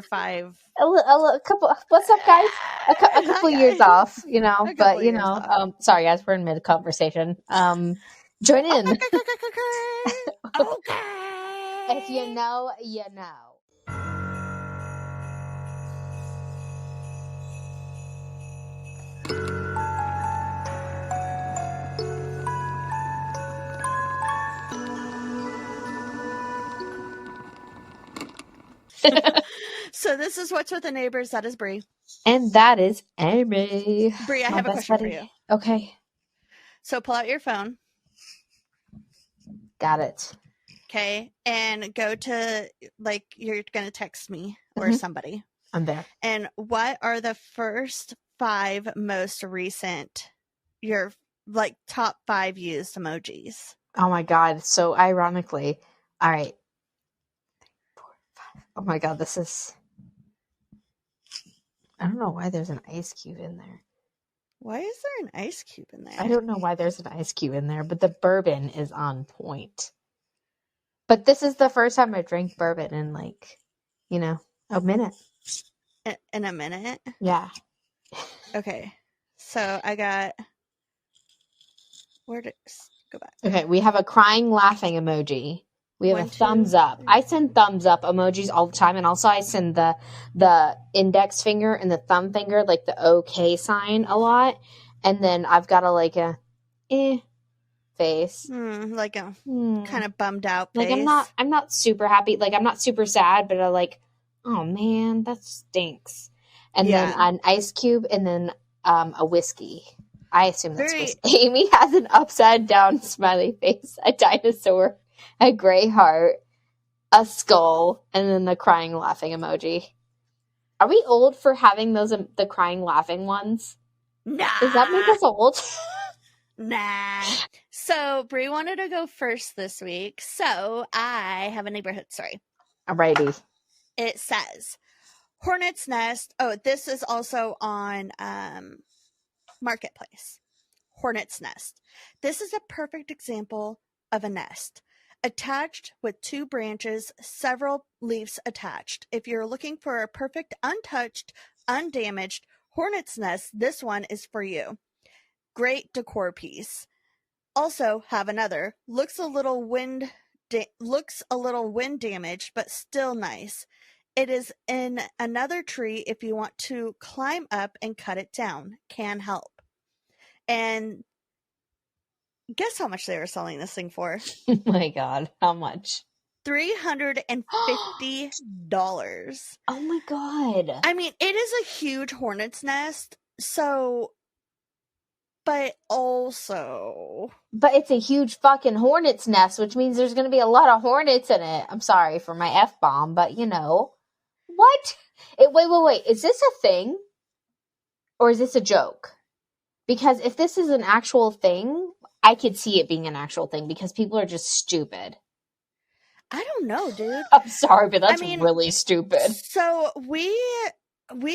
5. A couple. What's up, guys? A couple years off, But sorry, guys, we're in mid conversation. Join in. Okay. If you know, you know. So this is What's with the Neighbors. That is Bree. And that is Amy. Bree, I have a question for you. Okay. So pull out your phone. Got it. Okay. And go to, you're going to text me or somebody. I'm there. And what are the first 5 most recent, your, top 5 used emojis? Oh my God. So ironically, all right. Oh my God, this is... I don't know why there's an ice cube in there. Why is there an ice cube in there? I don't know why there's an ice cube in there, but the bourbon is on point. But this is the first time I drank bourbon in, a minute. In a minute? Yeah. Okay. So I got... Go back. Okay, we have a crying, laughing emoji. We have a thumbs up. I send thumbs up emojis all the time, and also I send the index finger and the thumb finger, like the OK sign, a lot. And then I've got a face, kind of bummed out face. I'm not super happy. I'm not super sad, but I'm like, oh man, that stinks. And then an ice cube, and then a whiskey. I assume that's whiskey. Amy has an upside down smiley face, a dinosaur, a gray heart, a skull, and then the crying, laughing emoji. Are we old for having the crying, laughing ones? Nah. Does that make us old? Nah. So, Brie wanted to go first this week, so I have a neighborhood story. Alrighty. It says, Hornet's Nest. Oh, this is also on Marketplace. Hornet's Nest. This is a perfect example of a nest. Attached with 2 branches, several leaves attached. If you're looking for a perfect, untouched, undamaged hornet's nest, this one is for you. Great decor piece. Also have another. Looks a little wind damaged, but still nice. It is in another tree if you want to climb up and cut it down. Can help. And guess how much they were selling this thing for? Oh my God. How much? $350. Oh my God. I mean, it is a huge hornet's nest. So, but it's a huge fucking hornet's nest, which means there's going to be a lot of hornets in it. I'm sorry for my F-bomb, but What? Wait. Is this a thing? Or is this a joke? Because if this is an actual thing, I could see it being an actual thing because people are just stupid. I don't know, dude. I'm sorry, but that's really stupid. So we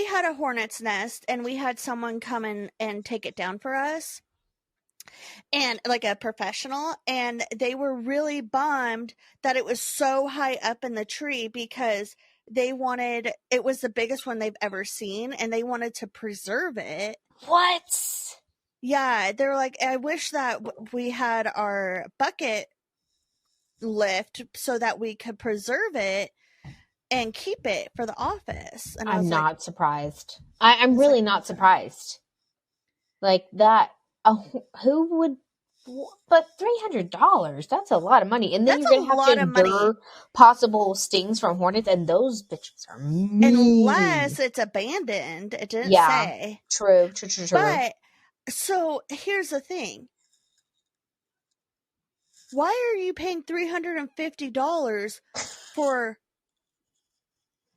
had a hornet's nest and we had someone come in and take it down for us. And a professional, and they were really bummed that it was so high up in the tree because it was the biggest one they've ever seen and they wanted to preserve it. What? Yeah, they're like, I wish that we had our bucket lift so that we could preserve it and keep it for the office. And I'm not surprised. I'm really not surprised. Like that. Who would? But $300, that's a lot of money. And then you're going to have to endure possible stings from hornets, and those bitches are mean. Unless it's abandoned. It didn't say. True. But, so, here's the thing. Why are you paying $350 for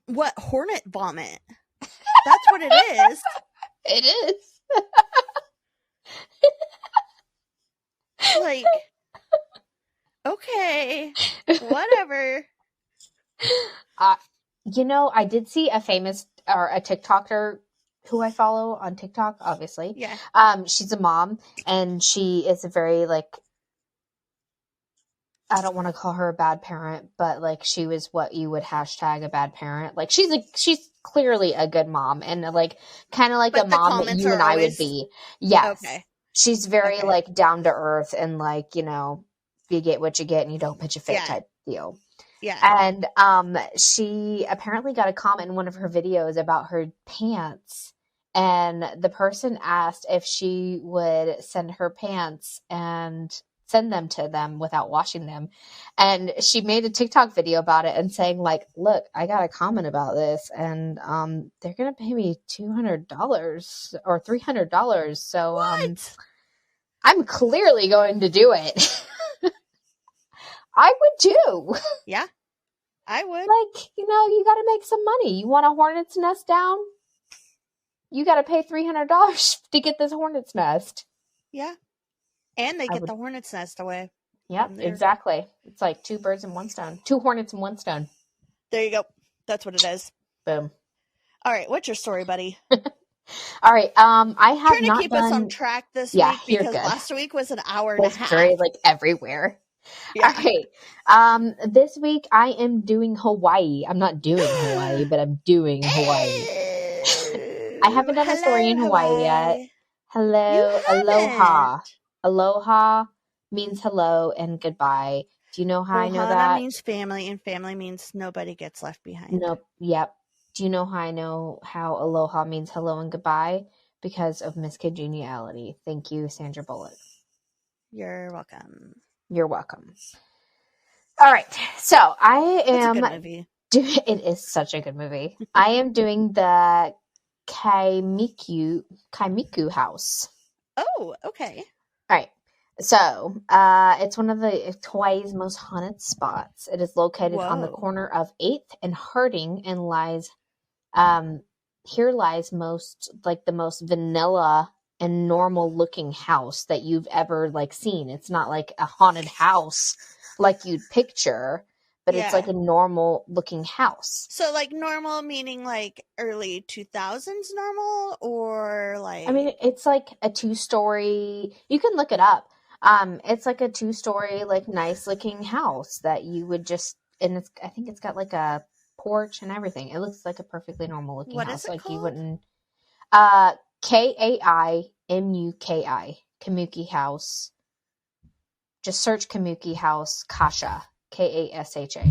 what? Hornet vomit? That's what it is. It is. Okay, whatever. I did see a famous or a TikToker who I follow on TikTok, obviously. Yeah. She's a mom, and she is a very I don't want to call her a bad parent, but like she was what you would hashtag a bad parent. Like she's clearly a good mom and like kind of like a mom that you and I would be. Yes. Okay. She's very like down to earth and like, you know, you get what you get and you don't pitch a fit type deal. Yeah. And she apparently got a comment in one of her videos about her pants. And the person asked if she would send her pants and send them to them without washing them. And she made a TikTok video about it and saying like, look, I got a comment about this and they're going to pay me $200 or $300. So I'm clearly going to do it. I would too. Yeah, I would. Like, you know, you got to make some money. You want a hornet's nest down? You got to pay $300 to get this hornet's nest. Yeah. And they get the hornet's nest away. Yep, exactly. It's like 2 birds in 1 stone. 2 hornets in 1 stone. There you go. That's what it is. Boom. All right. What's your story, buddy? All right. I have trying to keep us on track this week because last week was an hour and a half. Very like everywhere. Yeah. All right. This week I am doing Hawaii. I'm not doing Hawaii, but I'm doing Hawaii. I haven't done a story in Hawaii yet. Hello. Aloha. Aloha means hello and goodbye. Do you know how I know that? Aloha means family, and family means nobody gets left behind. Nope. Yep. Do you know how I know how aloha means hello and goodbye? Because of Miss Congeniality. Thank you, Sandra Bullock. You're welcome. You're welcome. All right. So I am. It's a good movie. It is such a good movie. I am doing the Kaimuki House. Oh, okay. All right. So, it's one of Hawaii's most haunted spots. It is located on the corner of 8th and Harding and lies, here lies the most vanilla and normal looking house that you've ever like seen. It's not like a haunted house like you'd picture, but it's like a normal looking house. So like normal meaning like early 2000s normal or like? I mean, it's like a 2-story, you can look it up. It's like a 2-story, like nice looking house that you would just, and I think it's got like a porch and everything. It looks like a perfectly normal looking house. What is it called? You wouldn't, Kaimuki, Kaimuki House. Just search Kaimuki House, Kasha, Kasha.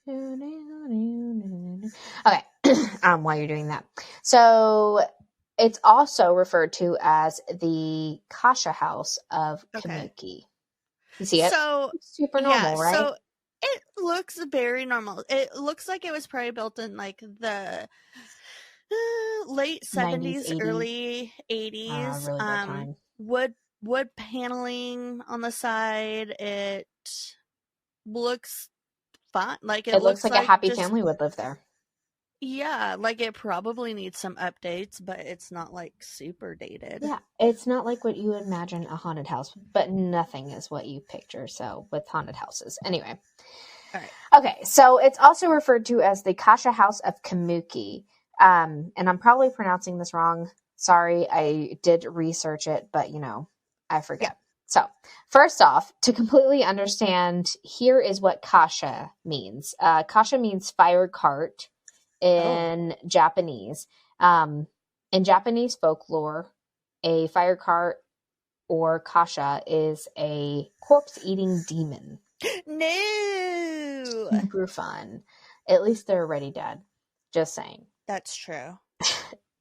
Okay, while you're doing that. So, it's also referred to as the Kasha House of Kaimuki. You see it? So super normal, right? So it looks very normal. It looks like it was probably built in like the late 70s, 90s, early 80s. Really good time. Wood paneling on the side. It looks fun. Like it looks like a happy family would live there. Yeah, like it probably needs some updates, but it's not like super dated. Yeah, it's not like what you would imagine a haunted house, but nothing is what you picture. So with haunted houses. Anyway. All right. Okay, so it's also referred to as the Kasha House of Kaimuki. And I'm probably pronouncing this wrong. Sorry, I did research it, but I forget. Yeah. So first off, to completely understand, here is what Kasha means. Kasha means fire cart. In Japanese. In Japanese folklore, a fire cart or kasha is a corpse-eating demon. No! Super fun. At least they're already dead. Just saying. That's true.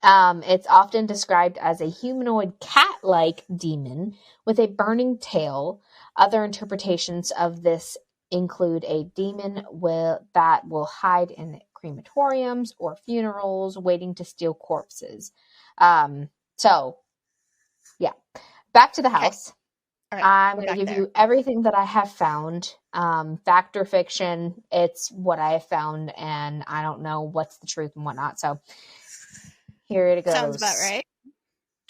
It's often described as a humanoid cat-like demon with a burning tail. Other interpretations of this include a demon that will hide in crematoriums or funerals waiting to steal corpses. So yeah, back to the house. All right, I'm going to give you everything that I have found. Fact or fiction, it's what I have found, and I don't know what's the truth and whatnot. So here it goes. Sounds about right.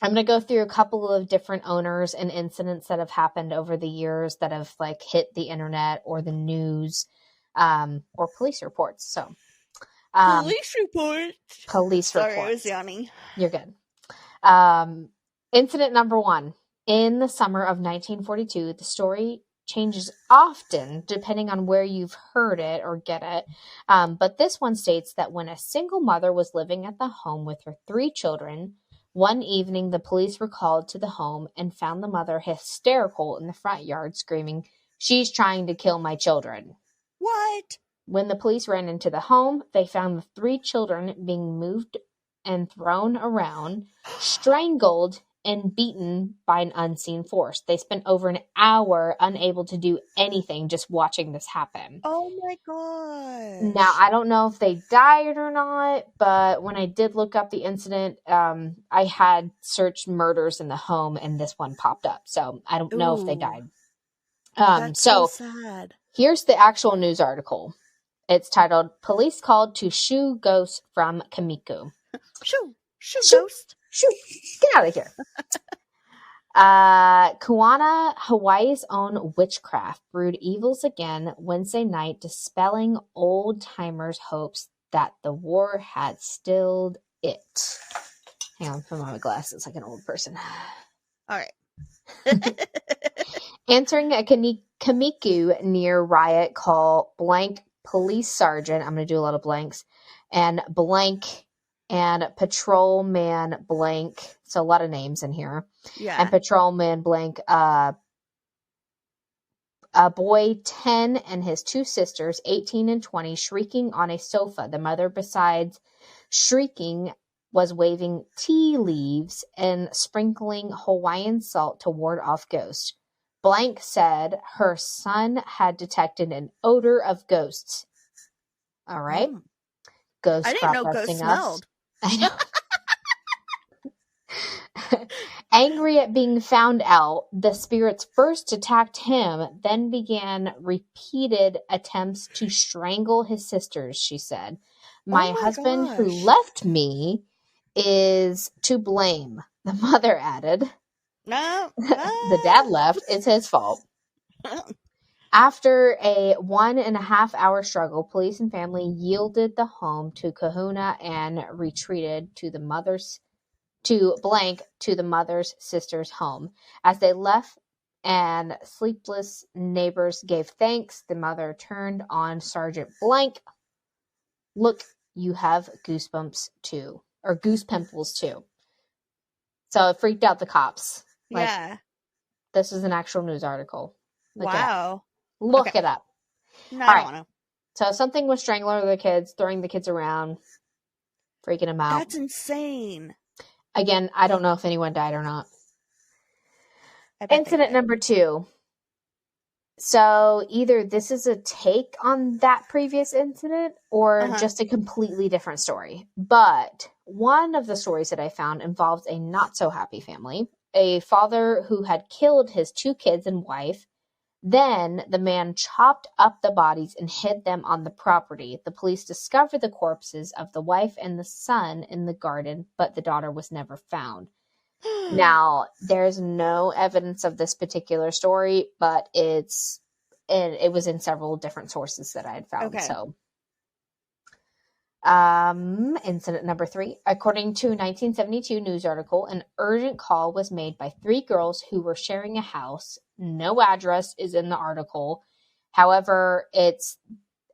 I'm going to go through a couple of different owners and incidents that have happened over the years that have like hit the internet or the news, or police reports. So police report. Police report. Sorry, I was yawning. You're good. Incident number 1. In the summer of 1942, the story changes often depending on where you've heard it or get it. But this one states that when a single mother was living at the home with her 3 children, one evening the police were called to the home and found the mother hysterical in the front yard screaming, "She's trying to kill my children." What? When the police ran into the home, they found the 3 children being moved and thrown around, strangled, and beaten by an unseen force. They spent over an hour unable to do anything, just watching this happen. Oh my gosh. Now, I don't know if they died or not, but when I did look up the incident, I had searched murders in the home, and this one popped up. So I don't know if they died. That's so sad. Here's the actual news article. It's titled, "Police Called to Shoo Ghosts from Kaimuki." Shoo ghost. Shoo, get out of here. Kauana, Hawaii's own witchcraft, brewed evils again Wednesday night, dispelling old-timers' hopes that the war had stilled it. Hang on, put on my glasses like an old person. All right. Answering a Kaimuki near riot call, blank police sergeant, I'm going to do a lot of blanks, and blank and patrolman blank, so a lot of names in here. Yeah. And patrolman blank, a boy 10 and his 2 sisters, 18 and 20, shrieking on a sofa. The mother, besides shrieking, was waving tea leaves and sprinkling Hawaiian salt to ward off ghosts. Blank said her son had detected an odor of ghosts. All right. Ghosts. I didn't know ghosts smelled. I know. Angry at being found out, the spirits first attacked him, then began repeated attempts to strangle his sisters, she said. My husband, who left me, is to blame, the mother added. No. The dad left. It's his fault. After a 1.5-hour struggle, police and family yielded the home to Kahuna and retreated to the mother's sister's home. As they left and sleepless neighbors gave thanks, the mother turned on Sergeant Blank. Look, you have goosebumps too, or goose pimples too. So it freaked out the cops. Yeah. This is an actual news article. Wow. Look it up. No, I don't want to. So something was strangling the kids, throwing the kids around, freaking them out. That's insane. Again, I don't know if anyone died or not. Incident number 2. So either this is a take on that previous incident or just a completely different story. But one of the stories that I found involves a not so happy family. A father who had killed his 2 kids and wife. Then the man chopped up the bodies and hid them on the property. The police discovered the corpses of the wife and the son in the garden, but the daughter was never found. Now, there's no evidence of this particular story, but it was in several different sources that I had found. Okay. So, incident number 3. According to a 1972 news article, an urgent call was made by 3 girls who were sharing a house. No address is in the article. However, it's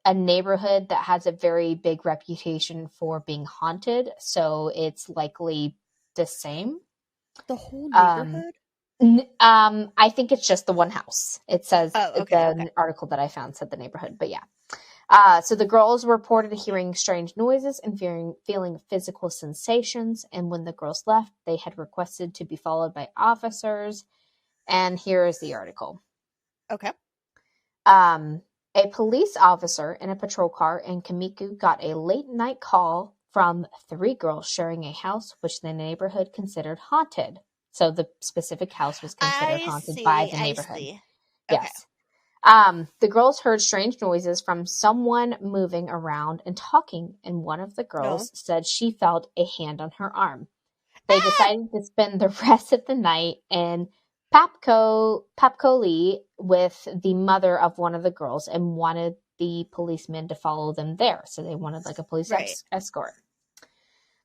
a neighborhood that has a very big reputation for being haunted, so it's likely the same. The whole neighborhood? I think it's just the one house. It says the article that I found said the neighborhood, but yeah. So the girls reported hearing strange noises and feeling physical sensations, and when the girls left, they had requested to be followed by officers. And here is the article. Okay. A police officer in a patrol car in Kaimuki got a late night call from 3 girls sharing a house which the neighborhood considered haunted. So the specific house was considered haunted by the neighborhood. Okay. Yes. The girls heard strange noises from someone moving around and talking, and one of the girls said she felt a hand on her arm. They decided to spend the rest of the night in Papkoli with the mother of one of the girls and wanted the policemen to follow them there. So they wanted like a police escort.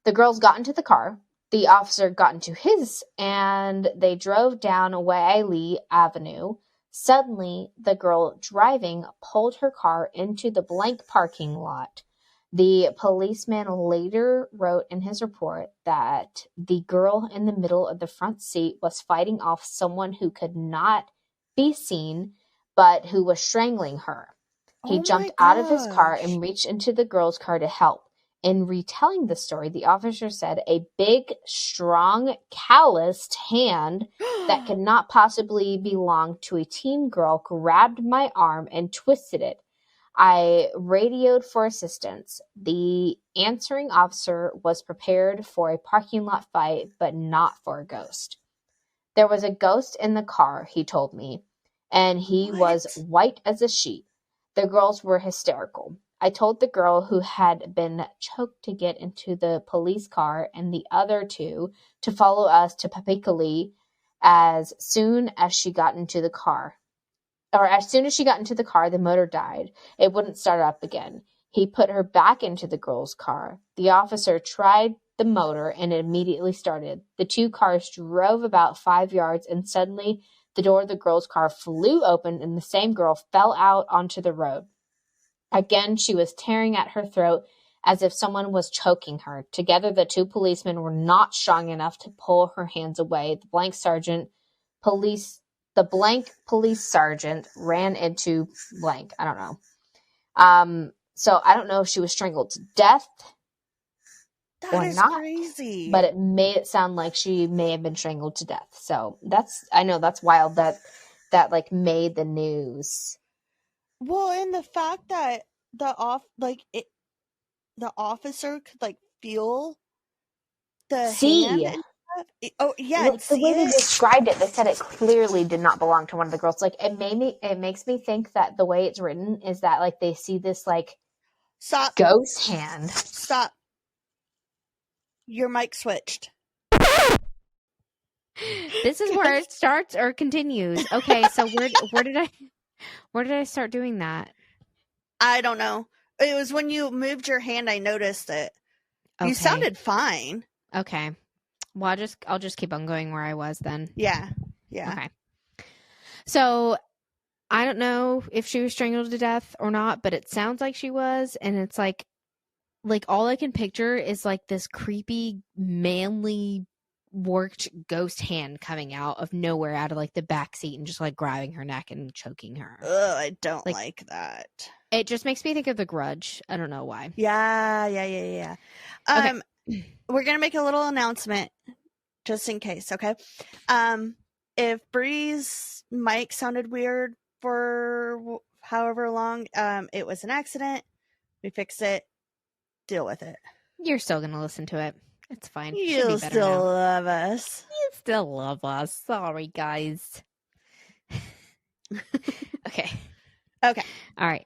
The girls got into the car. The officer got into his, and they drove down Wiley Avenue. Suddenly, the girl driving pulled her car into the blank parking lot. The policeman later wrote in his report that the girl in the middle of the front seat was fighting off someone who could not be seen, but who was strangling her. He jumped out of his car and reached into the girl's car to help. In retelling the story, the officer said a big, strong, calloused hand that could not possibly belong to a teen girl grabbed my arm and twisted it. I radioed for assistance. The answering officer was prepared for a parking lot fight, but not for a ghost. There was a ghost in the car, he told me, and he was white as a sheet. The girls were hysterical. I told the girl who had been choked to get into the police car and the other two to follow us to Papikali as soon as she got into the car. Or as soon as she got into the car, the motor died. It wouldn't start up again. He put her back into the girl's car. The officer tried the motor and it immediately started. The two cars drove about 5 yards and suddenly the door of the girl's car flew open and the same girl fell out onto the road. Again, she was tearing at her throat as if someone was choking her. Together, the two policemen were not strong enough to pull her hands away. The blank police sergeant ran into blank. I don't know. So I don't know if she was strangled to death or not. Crazy. But it made it sound like she may have been strangled to death. So I know that's wild that like made the news. Well, and the fact that the officer could like feel the hand and stuff. The way they described it, they said it clearly did not belong to one of the girls. Like it makes me think that the way it's written is that like they see this like ghost hand. Stop. Your mic switched. This is where it starts or continues. Okay, so where did I start doing that? I don't know. It was when you moved your hand, I noticed it. Okay. You sounded fine. Okay. Well, I'll just keep on going where I was then. Yeah. Okay. So I don't know if she was strangled to death or not, but it sounds like she was, and it's like all I can picture is like this creepy, manly, worked ghost hand coming out of nowhere out of like the back seat and just like grabbing her neck and choking her. Ugh, I don't like that. It just makes me think of The Grudge. I don't know why. Yeah. Okay. We're gonna make a little announcement just in case, okay? If Bree's mic sounded weird for however long, it was an accident. We fixed it. Deal with it. You're still gonna listen to it. It's fine. You still love us. You still love us. Sorry, guys. Okay. All right.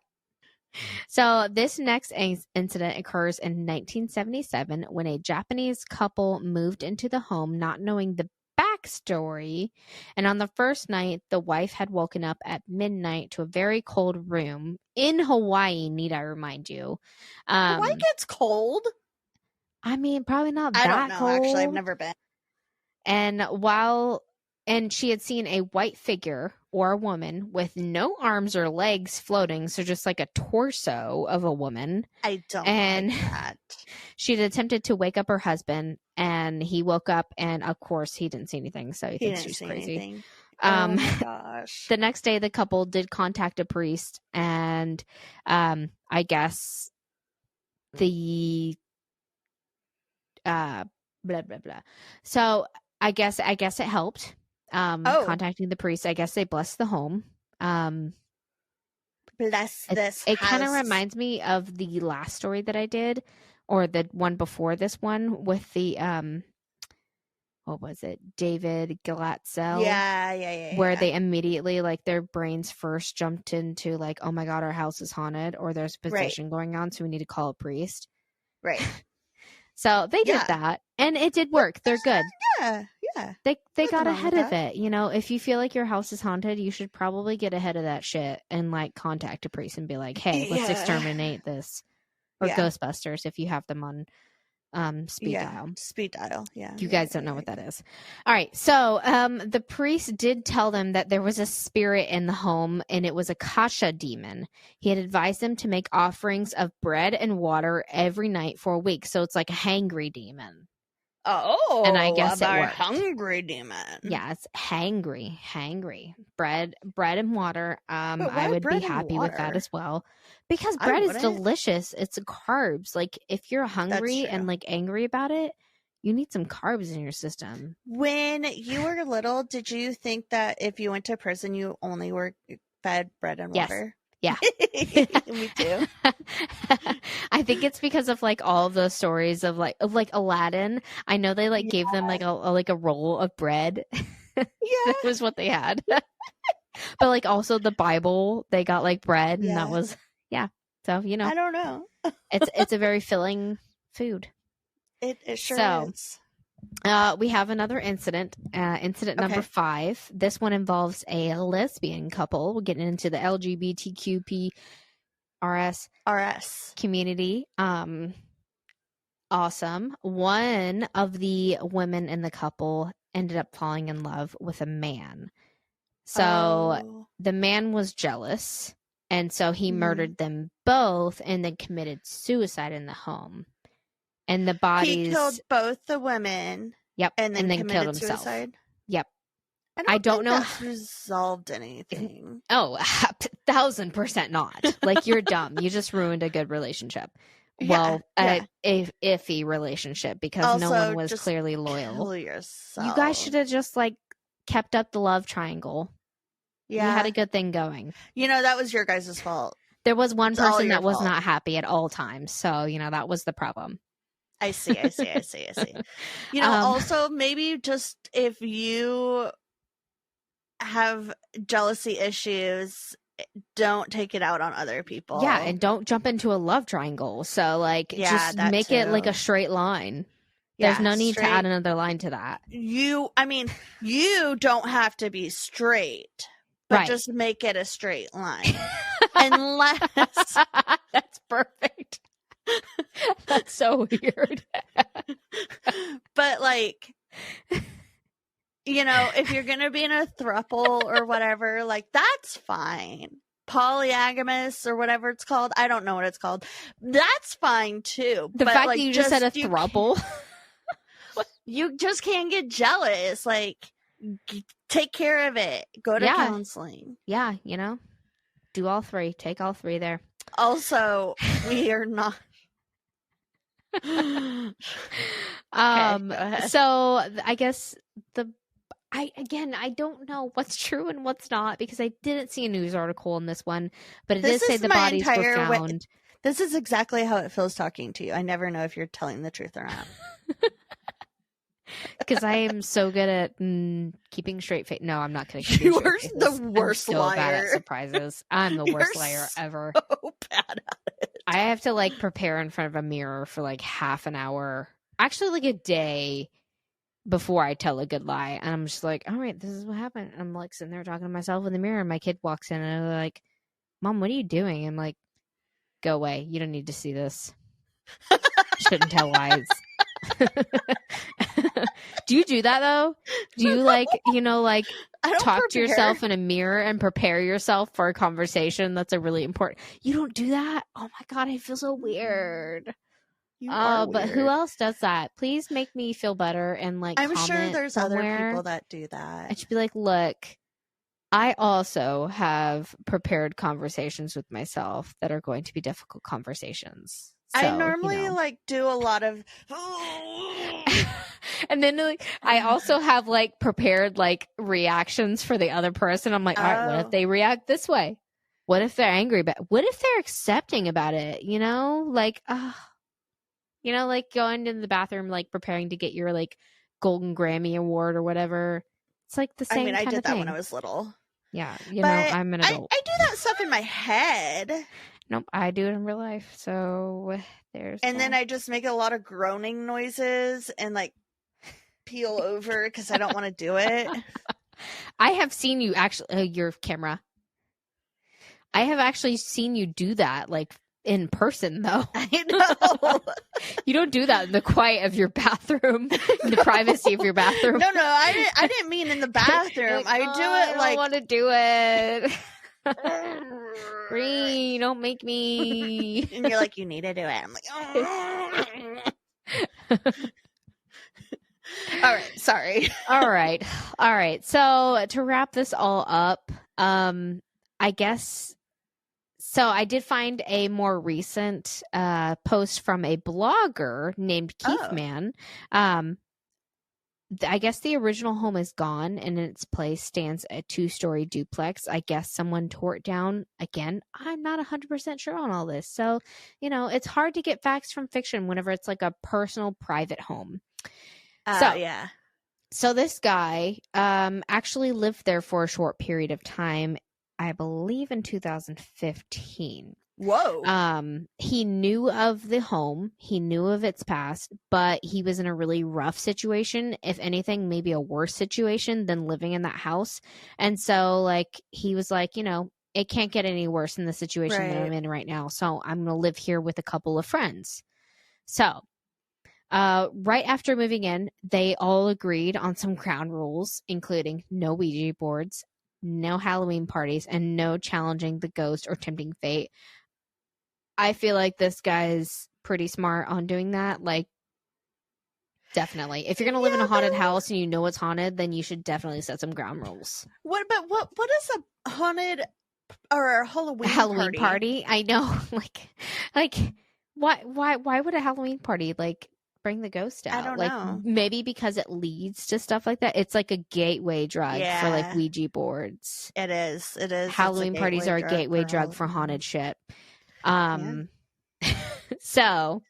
So this next incident occurs in 1977 when a Japanese couple moved into the home not knowing the backstory. And on the first night, the wife had woken up at midnight to a very cold room in Hawaii, need I remind you. Hawaii gets cold? I mean, probably not that cold. I don't know, actually. I've never been. And she had seen a white figure or a woman with no arms or legs floating, so just like a torso of a woman. I don't like that. She had attempted to wake up her husband, and he woke up, and of course he didn't see anything, so he thinks she's crazy. Anything. Oh my gosh. The next day, the couple did contact a priest, and I guess the blah blah blah. So I guess it helped. Contacting the priest. I guess they blessed the home. Bless this house. It kind of reminds me of the last story that I did, or the one before this one with the what was it? David Glatzel. Yeah. Where they immediately, like, their brains first jumped into like, oh my god, our house is haunted, or there's possession going on, so we need to call a priest. Right. So they did that, and it did work. They're good. Yeah. They got ahead of it. You know, if you feel like your house is haunted, you should probably get ahead of that shit and like contact a priest and be like, hey, let's exterminate this. Or Ghostbusters if you have them on speed dial. Speed dial. Yeah. You guys don't know what that is. All right. So the priest did tell them that there was a spirit in the home, and it was a kasha demon. He had advised them to make offerings of bread and water every night for a week. So it's like a hangry demon. Oh, and I guess it worked. Hungry demon. Yeah, it's hangry. Bread and water. I would be happy with that as well, because bread is delicious. It's carbs. Like, if you're hungry and like angry about it, you need some carbs in your system. When you were little, did you think that if you went to prison, you only were fed bread and water? Yeah. Me too. I think it's because of like all of those stories of like Aladdin. I know they like gave them like a roll of bread. Yeah. That was what they had. But like also the Bible, they got like bread, and that was so I don't know. it's a very filling food. It sure is. We have another incident, number 5. This one involves a lesbian couple. We're getting into the LGBTQP RS community. Awesome. One of the women in the couple ended up falling in love with a man. So the man was jealous, and so he murdered them both and then committed suicide in the home. And the bodies... He killed both the women. Yep. And then killed himself. Suicide? Yep. I don't know that's resolved anything. Oh, 1,000% not. Like, you're dumb. You just ruined a good relationship. Well, a iffy relationship, because also, no one was clearly loyal. Kill yourself. You guys should have just like kept up the love triangle. Yeah. You had a good thing going. That was your guys' fault. There was one person that was not happy at all times. So, that was the problem. I see. Also, maybe just if you have jealousy issues, don't take it out on other people. Yeah, and don't jump into a love triangle. So, like, just make it like a straight line. There's no need to add another line to that. You don't have to be straight, but just make it a straight line. Unless... That's perfect. That's so weird. But like, if you're gonna be in a throuple or whatever, like, that's fine. Polygamous or whatever it's called, I don't know what it's called, that's fine too. The fact that you just said a throuple, you just can't get jealous. Like, take care of it. Go to counseling. Yeah, do all 3. Take all 3 there. Also, we are not... So I guess I don't know what's true and what's not, because I didn't see a news article in this one, but it did say the bodies were found. This is exactly how it feels talking to you. I never know if you're telling the truth or not. Because I am so good at keeping straight face. No, I'm not going to keep You are the worst liar. I'm so bad at surprises. I'm the worst liar ever. So bad at it. I have to like prepare in front of a mirror for like half an hour, actually like a day, before I tell a good lie. And I'm just like, all right, this is what happened. And I'm like sitting there talking to myself in the mirror, and my kid walks in and I'm like, Mom, what are you doing? I'm like, go away. You don't need to see this. Shouldn't tell lies. Do you do that though? Do you talk to yourself in a mirror and prepare yourself for a conversation that's a really important? You don't do that? Oh my God, I feel so weird. But who else does that? Please make me feel better and like I'm comment sure there's somewhere. Other people that do that. I should be like, look, I also have prepared conversations with myself that are going to be difficult conversations. So, I normally like do a lot of and then like I also have like prepared like reactions for the other person. I'm like, all right, what if they react this way? What if they're angry about it? What if they're accepting about it? Like like going into the bathroom, like preparing to get your like Golden Grammy Award or whatever. It's like the same. I did that thing. when I was little. Yeah, I'm an adult. I do that stuff in my head. Nope, I do it in real life. So there's. And then I just make a lot of groaning noises and like peel over because I don't want to do it. I have seen you actually. Your camera. I have actually seen you do that, like in person, though. I know. You don't do that in the quiet of your bathroom, in the privacy of your bathroom. No, I didn't mean in the bathroom. Like, I do it like. I want to do it. Bree, don't make me. And you're like, you need to do it. I'm like, all right, sorry. All right. So to wrap this all up, I guess. So I did find a more recent post from a blogger named Keith Man. I guess the original home is gone, and in its place stands a 2-story duplex. I guess someone tore it down. Again, I'm not 100% sure on all this. So, it's hard to get facts from fiction whenever it's like a personal, private home. Yeah. So this guy actually lived there for a short period of time, I believe in 2015. Whoa. He knew of the home. He knew of its past, but he was in a really rough situation. If anything, maybe a worse situation than living in that house. And so, he was like, it can't get any worse than the situation that I'm in right now. So I'm going to live here with a couple of friends. So, right after moving in, they all agreed on some ground rules, including no Ouija boards, no Halloween parties, and no challenging the ghost or tempting fate. I feel like this guy's pretty smart on doing that. Definitely. If you're going to live in a haunted house and you know it's haunted, then you should definitely set some ground rules. What is a haunted or a Halloween party? I know. Why would a Halloween party bring the ghost out? I don't know. Maybe because it leads to stuff like that. It's like a gateway drug for Ouija boards. It is. Halloween parties are a gateway drug for haunted shit. So,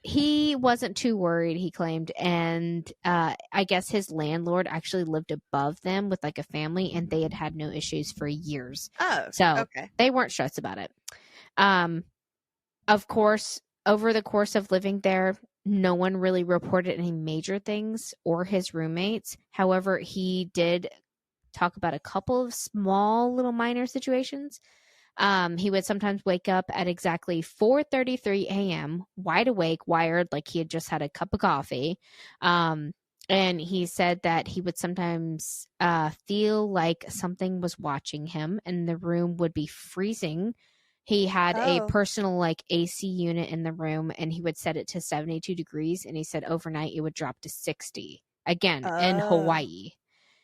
he wasn't too worried, he claimed. And, I guess his landlord actually lived above them with a family, and they had no issues for years. Oh, so they weren't stressed about it. Of course, over the course of living there, no one really reported any major things or his roommates. However, he did talk about a couple of small little minor situations. He would sometimes wake up at exactly 4:33 a.m., wide awake, wired, like he had just had a cup of coffee. And he said that he would sometimes feel like something was watching him, and the room would be freezing. He had a personal AC unit in the room, and he would set it to 72 degrees, and he said overnight it would drop to 60, again, in Hawaii.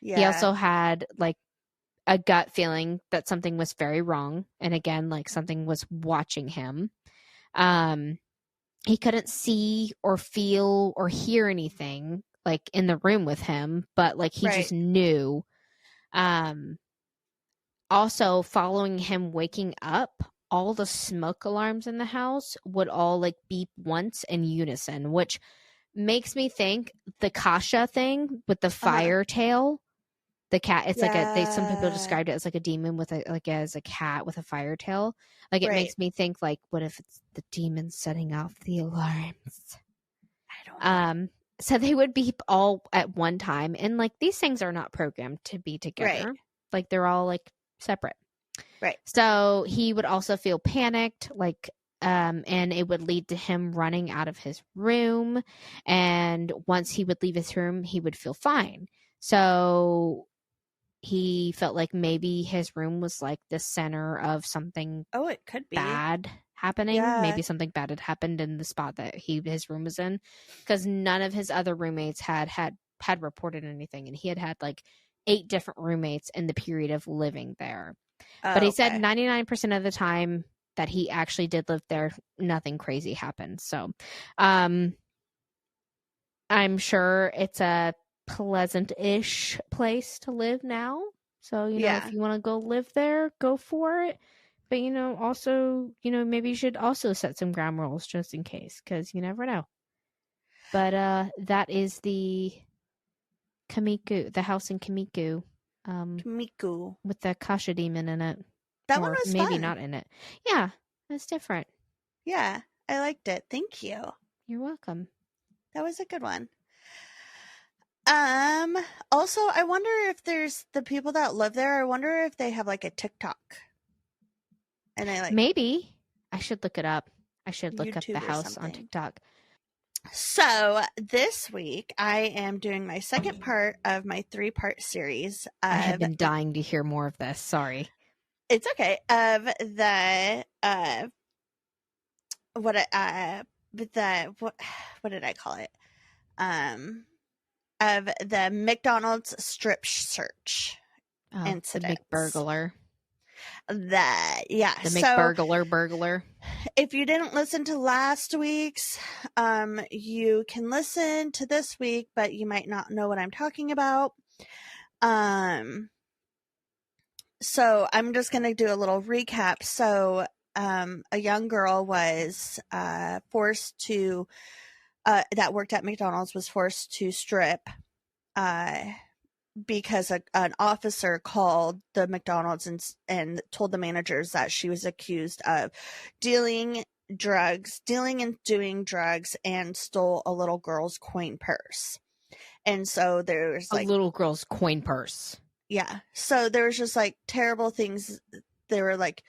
Yeah. He also had a gut feeling that something was very wrong. And again, something was watching him. He couldn't see or feel or hear anything in the room with him, but he just knew. Also, following him waking up, all the smoke alarms in the house would all beep once in unison, which makes me think the Kasha thing with the fire tail. The cat, it's some people described it as a demon with as a cat with a fire tail. It makes me think what if it's the demon setting off the alarms? I don't know. So they would beep all at one time, and these things are not programmed to be together. They're all separate. Right. So he would also feel panicked, and it would lead to him running out of his room. And once he would leave his room, he would feel fine. So he felt like maybe his room was the center of something it could be bad happening. Yeah. Maybe something bad had happened in the spot that his room was in, because none of his other roommates had reported anything, and he had 8 different roommates in the period of living there. But he said 99% of the time that he actually did live there, nothing crazy happened. So I'm sure it's a pleasant-ish place to live now. So, if you want to go live there, go for it. But, also, maybe you should also set some ground rules just in case, because you never know. But that is the house in Kamiku. Kamiku. With the Kasha demon in it. That one was maybe fun. Not in it. Yeah, it's different. Yeah, I liked it. Thank you. You're welcome. That was a good one. Also, I wonder if there's the people that live there. I wonder if they have a TikTok, and they maybe. I should look it up. I should look YouTube up the house something on TikTok. So this week I am doing my second part of my 3-part series. I have been dying to hear more of this. Sorry. It's okay. Of the what did I call it? Of the McDonald's Strip Search incident. The McBurglar. The McBurglar. If you didn't listen to last week's, you can listen to this week, but you might not know what I'm talking about. So I'm just going to do a little recap. So, a young girl was forced to, that worked at McDonald's, was forced to strip because an officer called the McDonald's and told the managers that she was accused of dealing and doing drugs, and stole a little girl's coin purse. And so there's a little girl's coin purse. Yeah. So there was just like terrible things. They were like,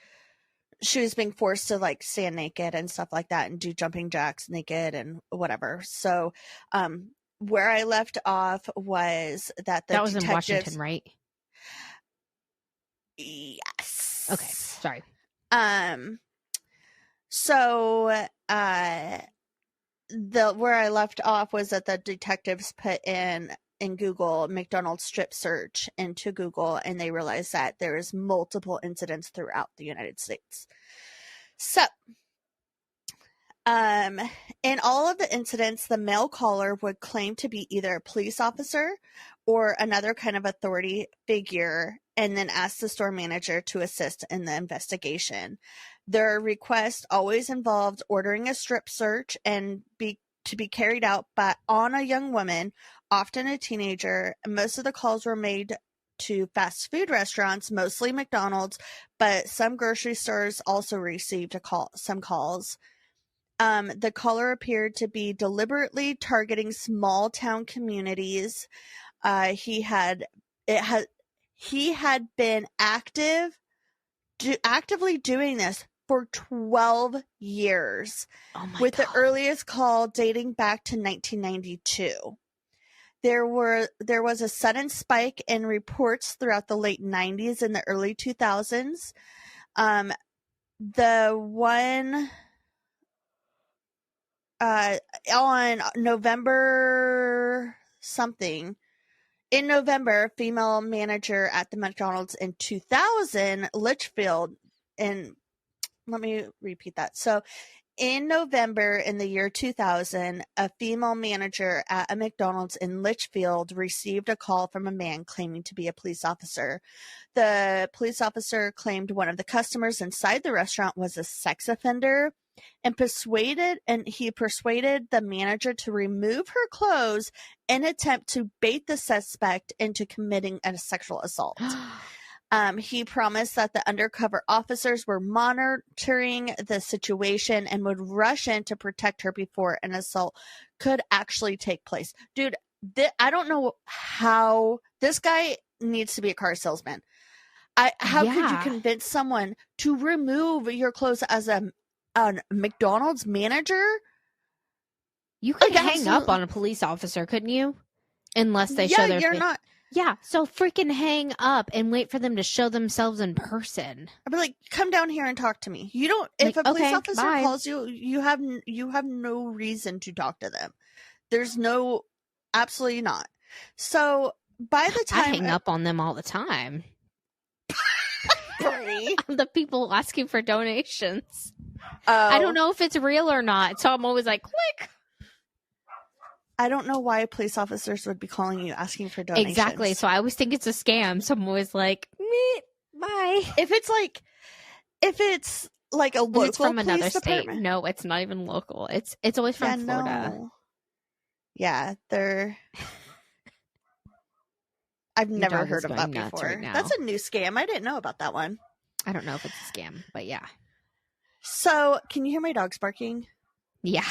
she was being forced to like stand naked and stuff like that and do jumping jacks naked and whatever. So, where I left off was that that was in Washington, right? Yes. Okay. Sorry. So, where I left off was that the detectives put in Google McDonald Strip Search into Google, and they realized that there is multiple incidents throughout the United States. So, in all of the incidents, the male caller would claim to be either a police officer or another kind of authority figure, and then ask the store manager to assist in the investigation. Their request always involved ordering a strip search and to be carried out on a young woman, often a teenager. Most of the calls were made to fast food restaurants, mostly McDonald's, but some grocery stores also received some calls. The caller appeared to be deliberately targeting small town communities. He had been actively doing this for 12 years, with the earliest call dating back to 1992. There was a sudden spike in reports throughout the late 90s and the early 2000s. The one on November something. In November, female manager at the McDonald's in 2000, Litchfield, and let me repeat that. So, in November in the year 2000, a female manager at a McDonald's in Litchfield received a call from a man claiming to be a police officer. The police officer claimed one of the customers inside the restaurant was a sex offender, and he persuaded the manager to remove her clothes in an attempt to bait the suspect into committing a sexual assault. He promised that the undercover officers were monitoring the situation and would rush in to protect her before an assault could actually take place. Dude, I don't know how this guy needs to be a car salesman. How could you convince someone to remove your clothes as a McDonald's manager? You could hang up on a police officer, couldn't you? Unless they show their face. Yeah, so freaking hang up and wait for them to show themselves in person. I'd be like, come down here and talk to me. You don't. If a police officer calls you, you have no reason to talk to them. There's no, absolutely not. So by the time I hang up on them all the time. The people asking for donations. I don't know if it's real or not, so I'm always like, click. I don't know why police officers would be calling you asking for donations. Exactly. So I always think it's a scam. So I'm always like, bye. If it's like a local, it's from another state. No, it's not even local. It's always from Florida. No. Yeah, I've never heard of that before. Right, that's a new scam. I didn't know about that one. I don't know if it's a scam, but yeah. So, can you hear my dogs barking? Yeah.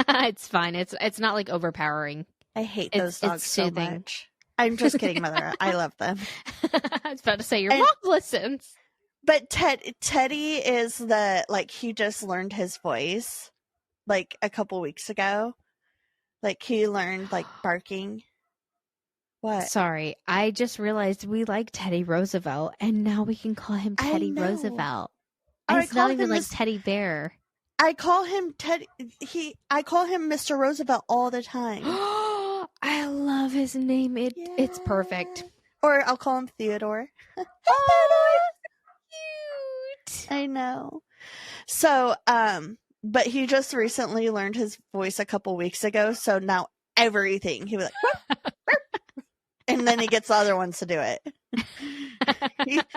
It's fine. It's not like overpowering. I hate those dogs so much. I'm just kidding, Mother. I love them. I was about to say your mom listens. But Teddy is he just learned his voice like a couple weeks ago. Like he learned like barking. What? Sorry, I just realized we like Teddy Roosevelt, and now we can call him Teddy Roosevelt. And it's not even like Teddy Bear. I call him Teddy. I call him Mr. Roosevelt all the time. I love his name. It's perfect. Or I'll call him Theodore. Hey, Theodore! Cute. I know. So, but he just recently learned his voice a couple weeks ago. So now everything he was like, and then he gets the other ones to do it.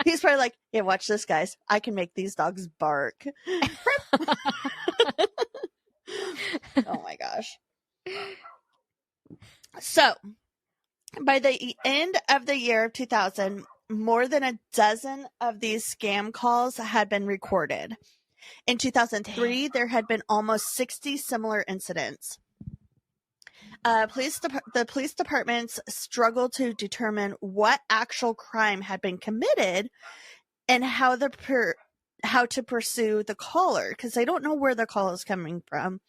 He's probably like, yeah, watch this, guys. I can make these dogs bark. Oh my gosh. So, by the end of the year of 2000, more than a dozen of these scam calls had been recorded. In 2003, there had been almost 60 similar incidents. The police departments struggled to determine what actual crime had been committed and how to pursue the caller, because they don't know where the call is coming from.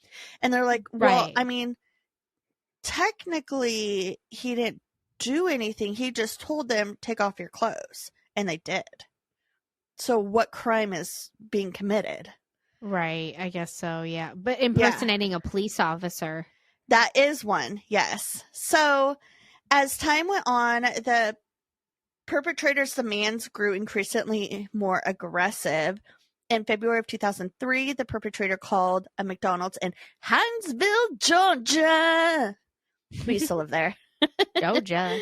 And they're like, well, I mean, technically, he didn't do anything. He just told them, take off your clothes. And they did. So what crime is being committed? Right, I guess so, yeah. But impersonating a police officer. That is one, yes. So as time went on, the perpetrators' demands grew increasingly more aggressive. In February of 2003, the perpetrator called a McDonald's in Hinesville, Georgia. We used to live there. Georgia.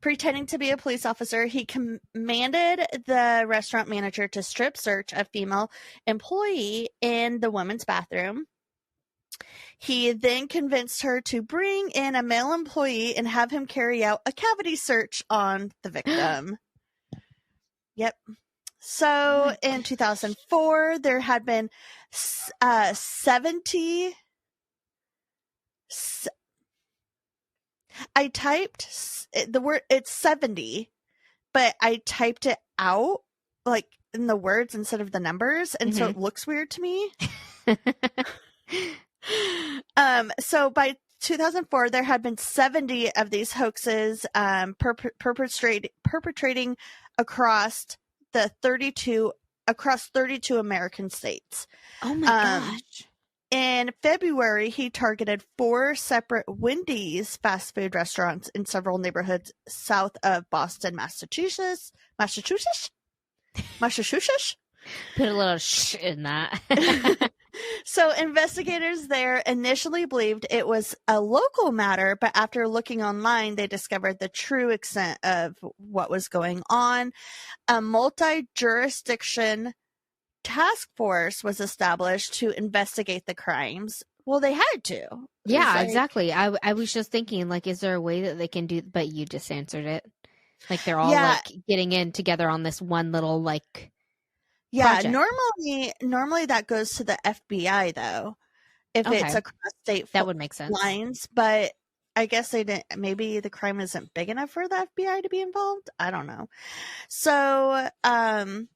Pretending to be a police officer, he commanded the restaurant manager to strip search a female employee in the women's bathroom. He then convinced her to bring in a male employee and have him carry out a cavity search on the victim. Yep. So in 2004, there had been 70. I typed the word, it's 70, but I typed it out like in the words instead of the numbers. And so it looks weird to me. So by 2004, there had been 70 of these hoaxes perpetrating across 32 American states. Oh my gosh. In February, he targeted 4 separate Wendy's fast food restaurants in several neighborhoods south of Boston, Massachusetts. Put a little sh in that. So investigators there initially believed it was a local matter, but after looking online, they discovered the true extent of what was going on. A multi-jurisdiction task force was established to investigate the crimes. Well, they had to. Yeah, exactly. I was just thinking, like, is there a way that they can do, but you just answered it. Like, they're all like getting in together on this one little project. Normally that goes to the FBI though, if it's across state that would make sense. Lines, but I guess they didn't. Maybe the crime isn't big enough for the FBI to be involved. I don't know. So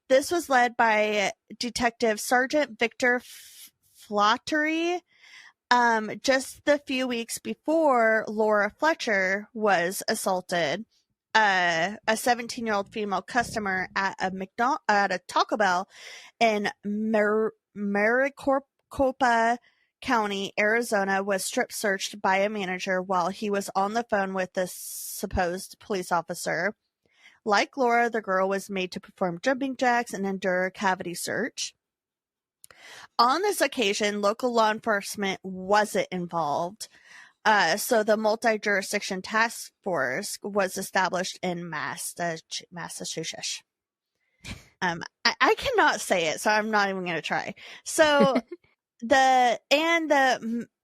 this was led by Detective Sergeant Victor Flattery. Just the few weeks before Laura Fletcher was assaulted, a 17-year-old female customer at a Taco Bell in Maricopa County, Arizona, was strip searched by a manager while he was on the phone with the supposed police officer. Like Laura, the girl was made to perform jumping jacks and endure a cavity search. On this occasion, local law enforcement wasn't involved. So the multi-jurisdiction task force was established in Massachusetts. I cannot say it, so I'm not even going to try. So the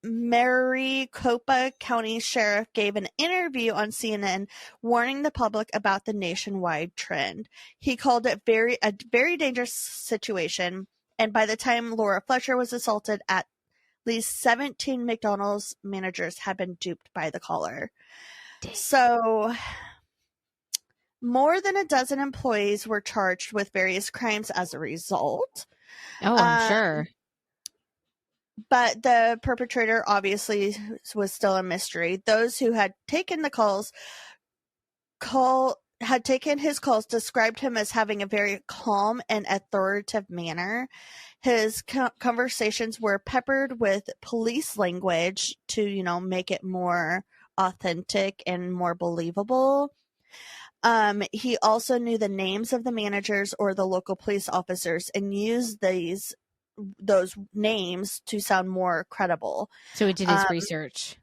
Maricopa County Sheriff gave an interview on CNN warning the public about the nationwide trend. He called it a very dangerous situation, and by the time Laura Fletcher was assaulted, at least 17 McDonald's managers had been duped by the caller. Dang. So More than a dozen employees were charged with various crimes as a result. Oh, I'm sure. But the perpetrator obviously was still a mystery. Those who had taken the had taken his calls described him as having a very calm and authoritative manner. His conversations were peppered with police language to, make it more authentic and more believable. He also knew the names of the managers or the local police officers and used those names to sound more credible. So he did his research.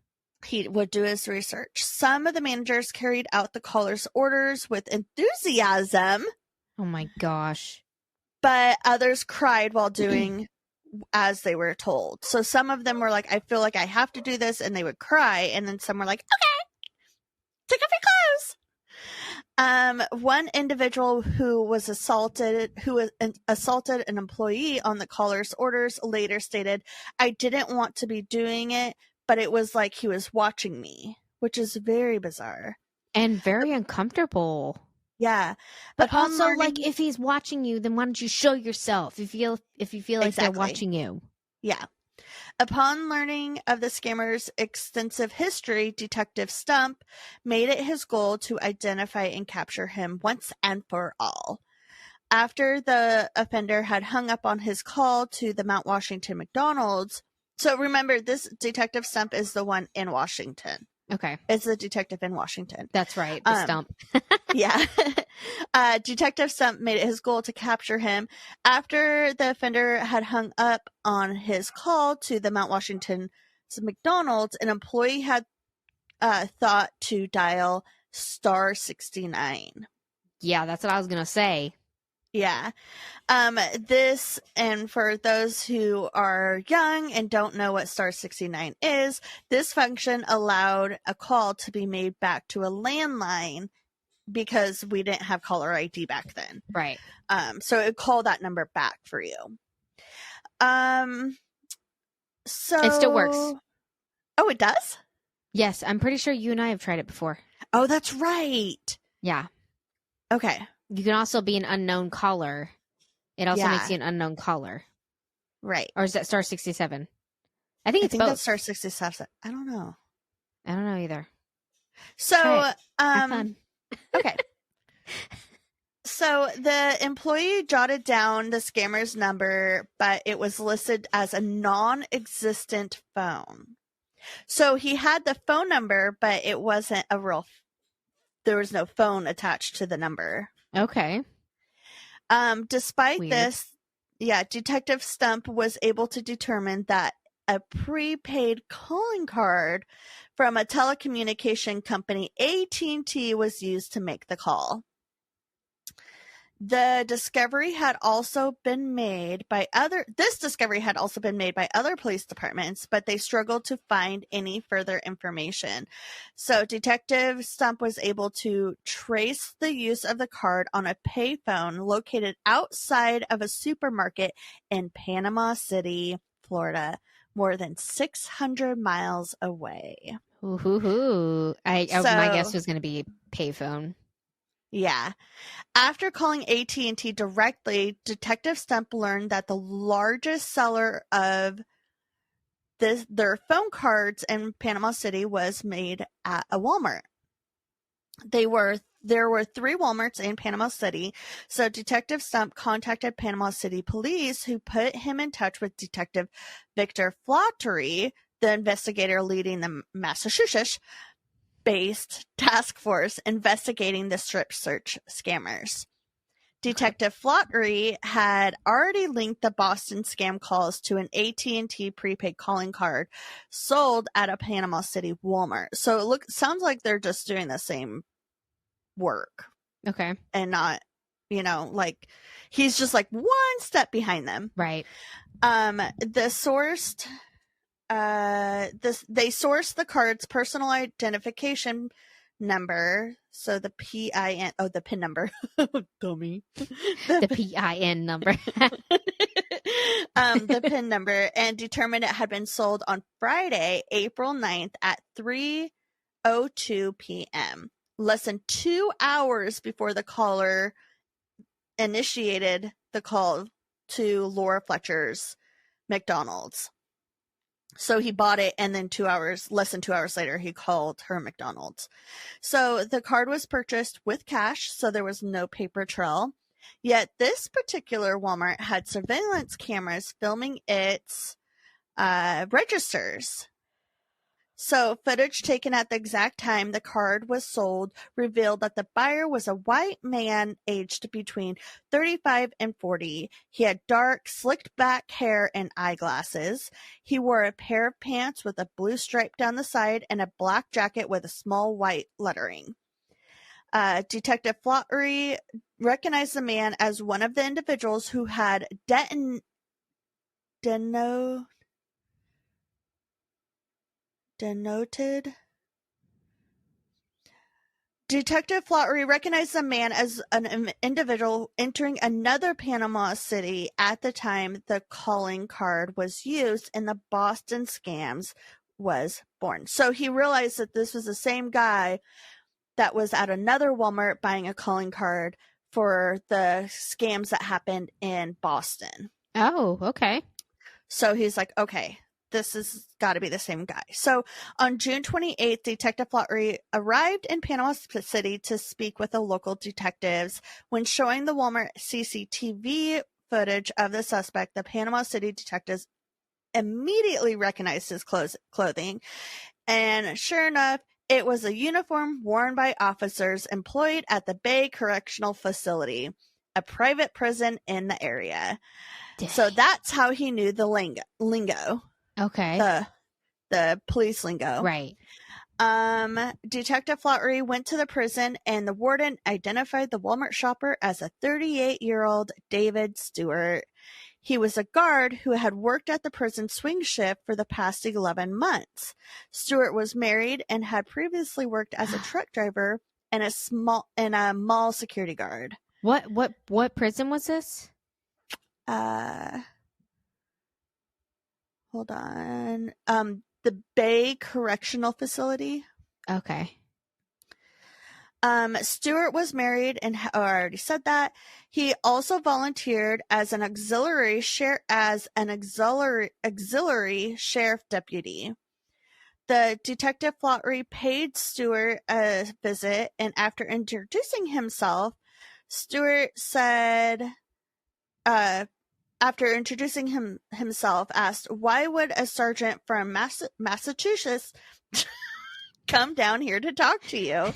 He would do his research. Some of the managers carried out the caller's orders with enthusiasm. Oh my gosh. But others cried while doing as they were told. So some of them were like, I feel like I have to do this, and they would cry. And then some were like, okay, take off your clothes. One individual who assaulted an employee on the caller's orders later stated, I didn't want to be doing it, but it was like he was watching me, which is very bizarre. And very uncomfortable. Yeah. But also, like, if he's watching you, then why don't you show yourself if you feel like they're watching you? Yeah. Upon learning of the scammer's extensive history, Detective Stump made it his goal to identify and capture him once and for all. After the offender had hung up on his call to the Mount Washington McDonald's, so remember, this Detective Stump is the one in Washington. Okay. It's the detective in Washington. That's right. The Stump. Yeah. Detective Stump made it his goal to capture him. After the offender had hung up on his call to the Mount Washington McDonald's, an employee had thought to dial star 69. Yeah, that's what I was going to say. Yeah. This, and for those who are young and don't know what star 69 is, this function allowed a call to be made back to a landline because we didn't have caller ID back then. Right. So it would call that number back for you. So it still works. Oh, it does? Yes, I'm pretty sure you and I have tried it before. Oh, that's right. Yeah. Okay. You can also be an unknown caller. It also makes you an unknown caller. Right. Or is that star 67? I think both. That's star 67. I don't know. I don't know either. So, Have fun. Okay. So the employee jotted down the scammer's number, but it was listed as a non-existent phone. So he had the phone number, but it wasn't there was no phone attached to the number. Okay. Despite Weird. this, Detective Stump was able to determine that a prepaid calling card from a telecommunication company, AT&T, was used to make the call. The discovery had also been made by other police departments, but they struggled to find any further information. So Detective Stump was able to trace the use of the card on a payphone located outside of a supermarket in Panama City, Florida, more than 600 miles away. Ooh. My guess was going to be payphone. Yeah. After calling AT&T directly, Detective Stump learned that the largest seller of their phone cards in Panama City was made at a Walmart. There were 3 Walmarts in Panama City, so Detective Stump contacted Panama City police, who put him in touch with Detective Victor Flattery, the investigator leading the Massachusetts-based task force investigating the strip search scammers. Detective Flattery had already linked the Boston scam calls to an AT&T prepaid calling card sold at a Panama City Walmart. So it sounds like they're just doing the same work. Okay. And not, he's just like one step behind them. Right. They sourced the card's personal identification number, so the PIN, the PIN number, dummy, the PIN number, the PIN number, and determined it had been sold on Friday, April 9th at 3:02 p.m. less than 2 hours before the caller initiated the call to Laura Fletcher's McDonald's. So he bought it, and then less than 2 hours later, he called her McDonald's. So the card was purchased with cash, so there was no paper trail. Yet this particular Walmart had surveillance cameras filming its registers. So footage taken at the exact time the card was sold revealed that the buyer was a white man aged between 35 and 40. He had dark, slicked back hair and eyeglasses. He wore a pair of pants with a blue stripe down the side and a black jacket with a small white lettering. Detective Flattery recognized the man as one of the individuals who had denoted Detective Flattery recognized the man as an individual entering another Panama City at the time the calling card was used and the Boston scams was born. So he realized that this was the same guy that was at another Walmart buying a calling card for the scams that happened in Boston. Oh, okay. So he's like, okay, this has got to be the same guy. So on June 28th, Detective Flattery arrived in Panama City to speak with the local detectives. When showing the Walmart CCTV footage of the suspect, the Panama City detectives immediately recognized his clothing. And sure enough, it was a uniform worn by officers employed at the Bay Correctional Facility, a private prison in the area. Dang. So that's how he knew the lingo. Okay. The police lingo. Right. Detective Flattery went to the prison, and the warden identified the Walmart shopper as a 38-year-old David Stewart. He was a guard who had worked at the prison swing shift for the past 11 months. Stewart was married and had previously worked as a truck driver and a mall security guard. What prison was this? Hold on. The Bay Correctional Facility. Okay. Stewart was married, and I already said that. He also volunteered as an auxiliary sheriff deputy. The Detective Flattery paid Stewart a visit, and after introducing himself, Stewart said, himself, asked, why would a sergeant from Massachusetts come down here to talk to you?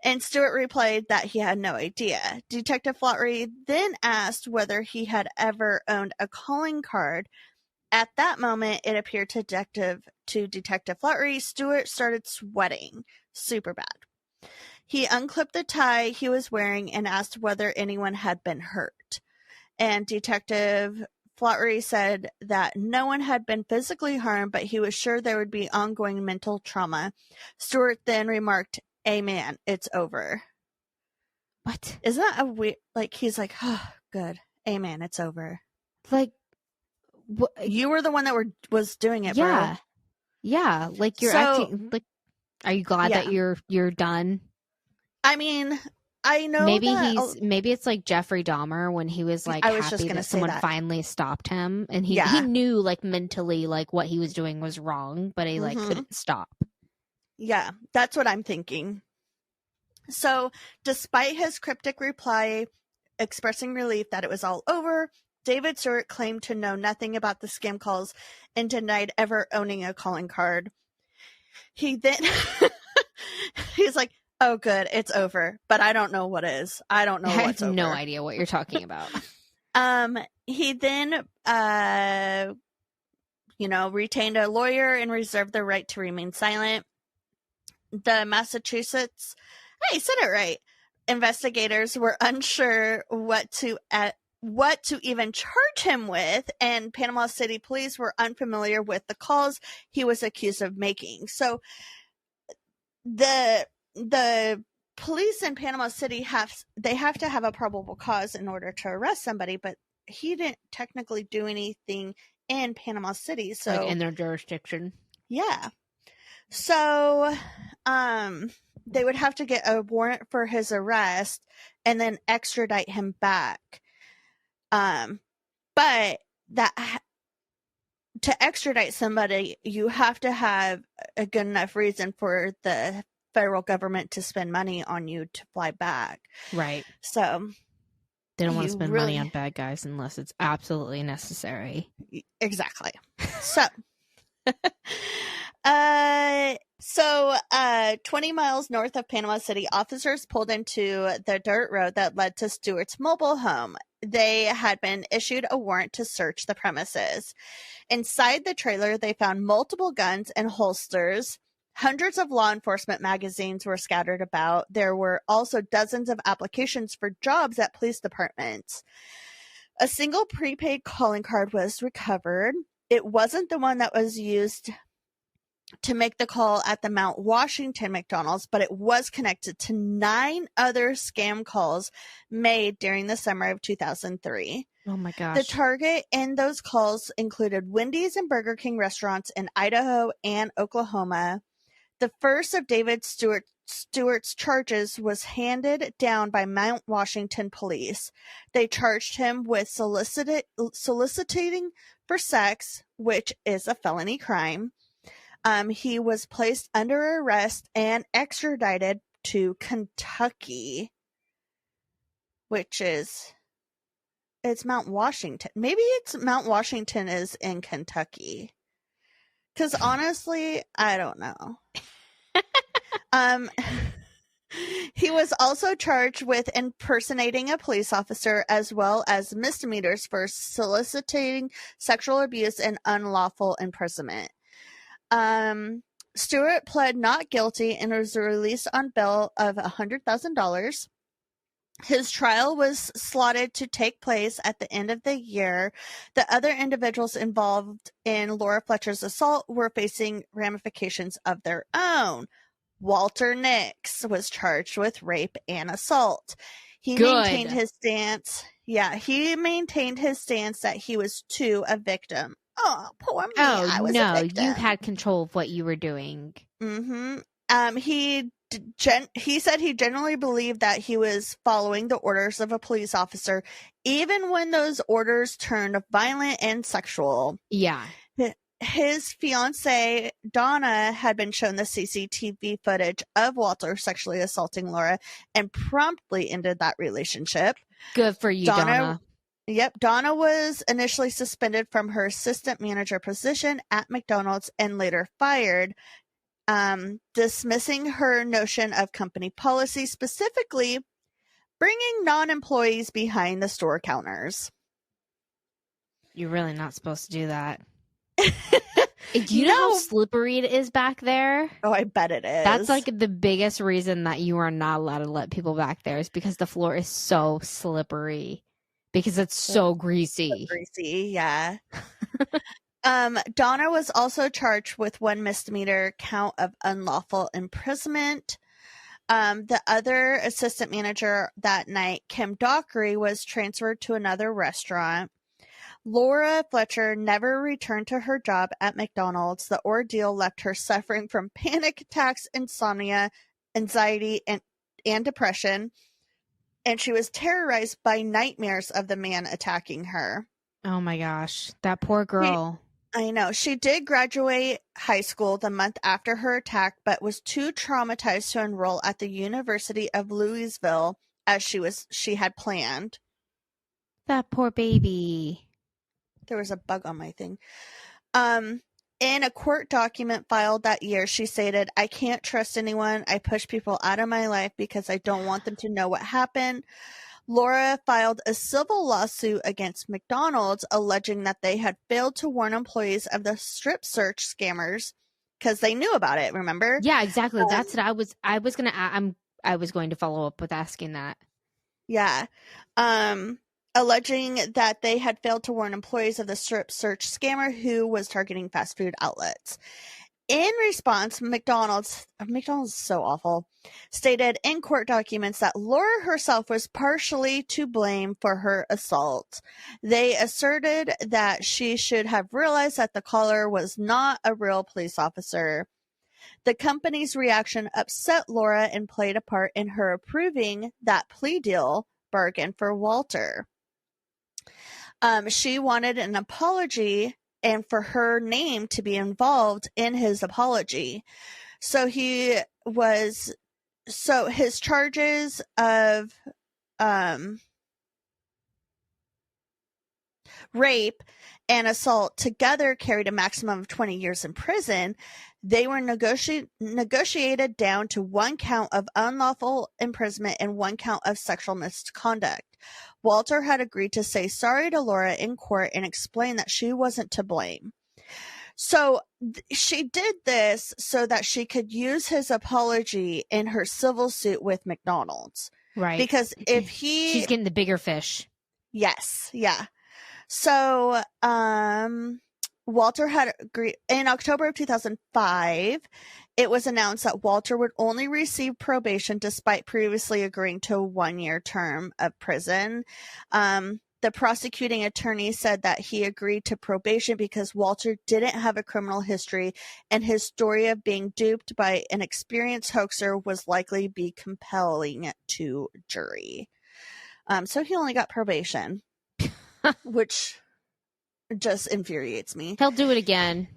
And Stewart replied that he had no idea. Detective Flattery then asked whether he had ever owned a calling card. At that moment, it appeared to Detective Flattery, Stewart started sweating super bad. He unclipped the tie he was wearing and asked whether anyone had been hurt. And Detective Flattery said that no one had been physically harmed, but he was sure there would be ongoing mental trauma. Stewart then remarked, "Amen, it's over." What? Isn't that a weird, he's like, oh, good. Amen, it's over. You were the one that was doing it, yeah. bro. Yeah, you're acting, are you glad that you're done? I mean, I know maybe it's like Jeffrey Dahmer when he was happy that someone finally stopped him, and he knew mentally what he was doing was wrong, but he couldn't stop. Yeah, that's what I'm thinking. So, despite his cryptic reply expressing relief that it was all over, David Stewart claimed to know nothing about the scam calls and denied ever owning a calling card. He then he's like, oh, good, it's over, but I don't know what is. I don't know what's over. I have no idea what you're talking about. He then, retained a lawyer and reserved the right to remain silent. The Massachusetts, I said it right, investigators were unsure what to even charge him with, and Panama City police were unfamiliar with the calls he was accused of making. So the police in Panama City have to have a probable cause in order to arrest somebody, but he didn't technically do anything in Panama City, so in their jurisdiction. Yeah. So they would have to get a warrant for his arrest and then extradite him back. But to extradite somebody, you have to have a good enough reason for the federal government to spend money on you to fly back. Right. So they don't want to spend money on bad guys unless it's absolutely necessary. Exactly. So 20 miles north of Panama City, officers pulled into the dirt road that led to Stewart's mobile home. They had been issued a warrant to search the premises. Inside the trailer, they found multiple guns and holsters. Hundreds of law enforcement magazines were scattered about. There were also dozens of applications for jobs at police departments. A single prepaid calling card was recovered. It wasn't the one that was used to make the call at the Mount Washington McDonald's, but it was connected to 9 other scam calls made during the summer of 2003. Oh my gosh. The target in those calls included Wendy's and Burger King restaurants in Idaho and Oklahoma. The first of David Stewart's charges was handed down by Mount Washington police. They charged him with soliciting for sex, which is a felony crime. He was placed under arrest and extradited to Kentucky, which is, it's Mount Washington. Maybe it's Mount Washington is in Kentucky. Because honestly, I don't know. He was also charged with impersonating a police officer as well as misdemeanors for soliciting sexual abuse and unlawful imprisonment. Stewart pled not guilty and was released on bail of $100,000. His trial was slotted to take place at the end of the year. The other individuals involved in Laura Fletcher's assault were facing ramifications of their own. Walter Nix was charged with rape and assault. He maintained his stance. Yeah, he maintained his stance that he was too a victim. Oh, poor me. I was a victim. You had control of what you were doing. Mm-hmm. He said he generally believed that he was following the orders of a police officer, even when those orders turned violent and sexual. Yeah. His fiancée, Donna, had been shown the CCTV footage of Walter sexually assaulting Laura and promptly ended that relationship. Good for you, Donna. Yep. Donna was initially suspended from her assistant manager position at McDonald's and later fired, dismissing her notion of company policy, specifically bringing non-employees behind the store counters. You're really not supposed to do that. Do you know how slippery it is back there? Oh, I bet it is. That's like the biggest reason that you are not allowed to let people back there is because the floor is so slippery. Because it's so greasy. So greasy, yeah. Donna was also charged with one misdemeanor count of unlawful imprisonment. The other assistant manager that night, Kim Dockery, was transferred to another restaurant. Laura Fletcher never returned to her job at McDonald's. The ordeal left her suffering from panic attacks, insomnia, anxiety, and depression. And she was terrorized by nightmares of the man attacking her. Oh my gosh. That poor girl. I know. She did graduate high school the month after her attack, but was too traumatized to enroll at the University of Louisville as she had planned. That poor baby. There was a bug on my thing. In a court document filed that year, she stated, "I can't trust anyone. I push people out of my life because I don't want them to know what happened." Laura filed a civil lawsuit against McDonald's, alleging that they had failed to warn employees of the strip search scammers because they knew about it. Remember? Yeah, exactly. That's what I was going to follow up with asking that. Yeah. Alleging that they had failed to warn employees of the strip search scammer who was targeting fast food outlets. In response, McDonald's is so awful, stated in court documents that Laura herself was partially to blame for her assault. They asserted that she should have realized that the caller was not a real police officer. The company's reaction upset Laura and played a part in her approving that plea deal bargain for Walter. She wanted an apology and for her name to be involved in his apology. So his charges of rape and assault together carried a maximum of 20 years in prison. They were negotiated down to one count of unlawful imprisonment and one count of sexual misconduct. Walter had agreed to say sorry to Laura in court and explain that she wasn't to blame. So she did this so that she could use his apology in her civil suit with McDonald's. Right. Because if she's getting the bigger fish. Yes. Yeah. So, Walter had agreed in October of 2005. It was announced that Walter would only receive probation despite previously agreeing to a 1-year term of prison. The prosecuting attorney said that he agreed to probation because Walter didn't have a criminal history and his story of being duped by an experienced hoaxer was likely be compelling to jury. So he only got probation, which just infuriates me. He'll do it again.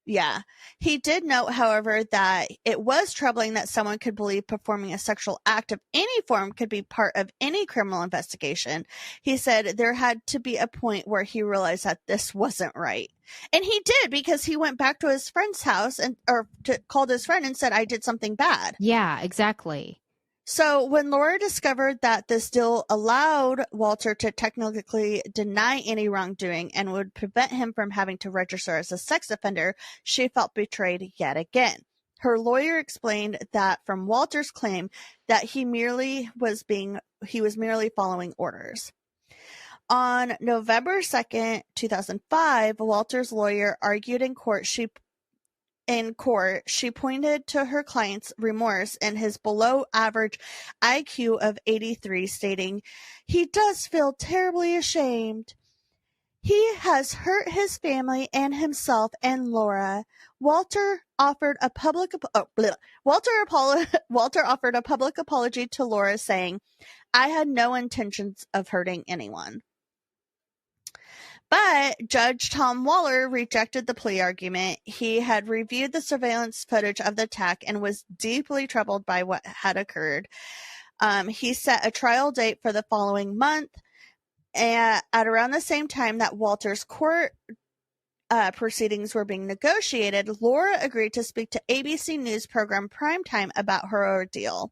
Yeah. He did note, however, that it was troubling that someone could believe performing a sexual act of any form could be part of any criminal investigation. He said there had to be a point where he realized that this wasn't right. And he did, because he went back to his friend's house called his friend and said, I did something bad. Yeah, exactly. So when Laura discovered that this deal allowed Walter to technically deny any wrongdoing and would prevent him from having to register as a sex offender, she felt betrayed yet again. Her lawyer explained that from Walter's claim that he was merely following orders. On November 2nd, 2005, Walter's lawyer argued in court. She pointed to her client's remorse and his below-average IQ of 83, stating, "He does feel terribly ashamed. He has hurt his family and himself and Laura." Walter offered a public apology to Laura, saying, "I had no intentions of hurting anyone." But Judge Tom Waller rejected the plea argument. He had reviewed the surveillance footage of the attack and was deeply troubled by what had occurred. He set a trial date for the following month. At around the same time that Walter's court proceedings were being negotiated, Laura agreed to speak to ABC News program Primetime about her ordeal.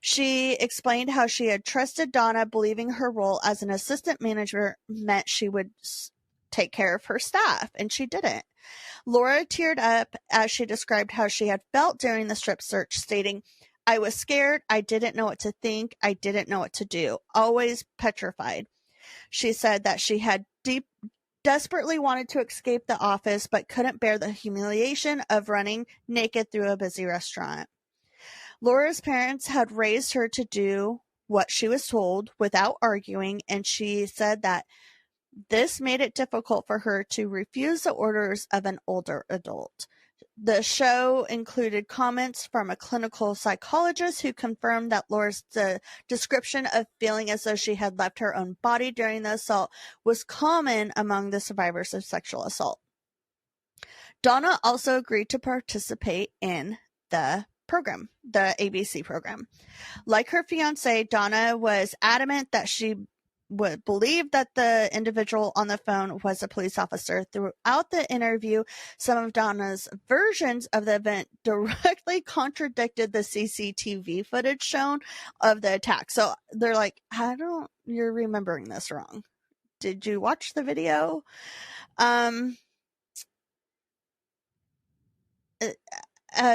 She explained how she had trusted Donna, believing her role as an assistant manager meant she would take care of her staff, and she didn't. Laura teared up as she described how she had felt during the strip search, stating, "I was scared. I didn't know what to think. I didn't know what to do. Always petrified." She said that she had desperately wanted to escape the office, but couldn't bear the humiliation of running naked through a busy restaurant. Laura's parents had raised her to do what she was told without arguing, and she said that this made it difficult for her to refuse the orders of an older adult. The show included comments from a clinical psychologist who confirmed that Laura's description of feeling as though she had left her own body during the assault was common among the survivors of sexual assault. Donna also agreed to participate in the program, the ABC program. Like her fiance, Donna was adamant that she would believe that the individual on the phone was a police officer. Throughout the interview, some of Donna's versions of the event directly contradicted the CCTV footage shown of the attack. So they're like, you're remembering this wrong. Did you watch the video?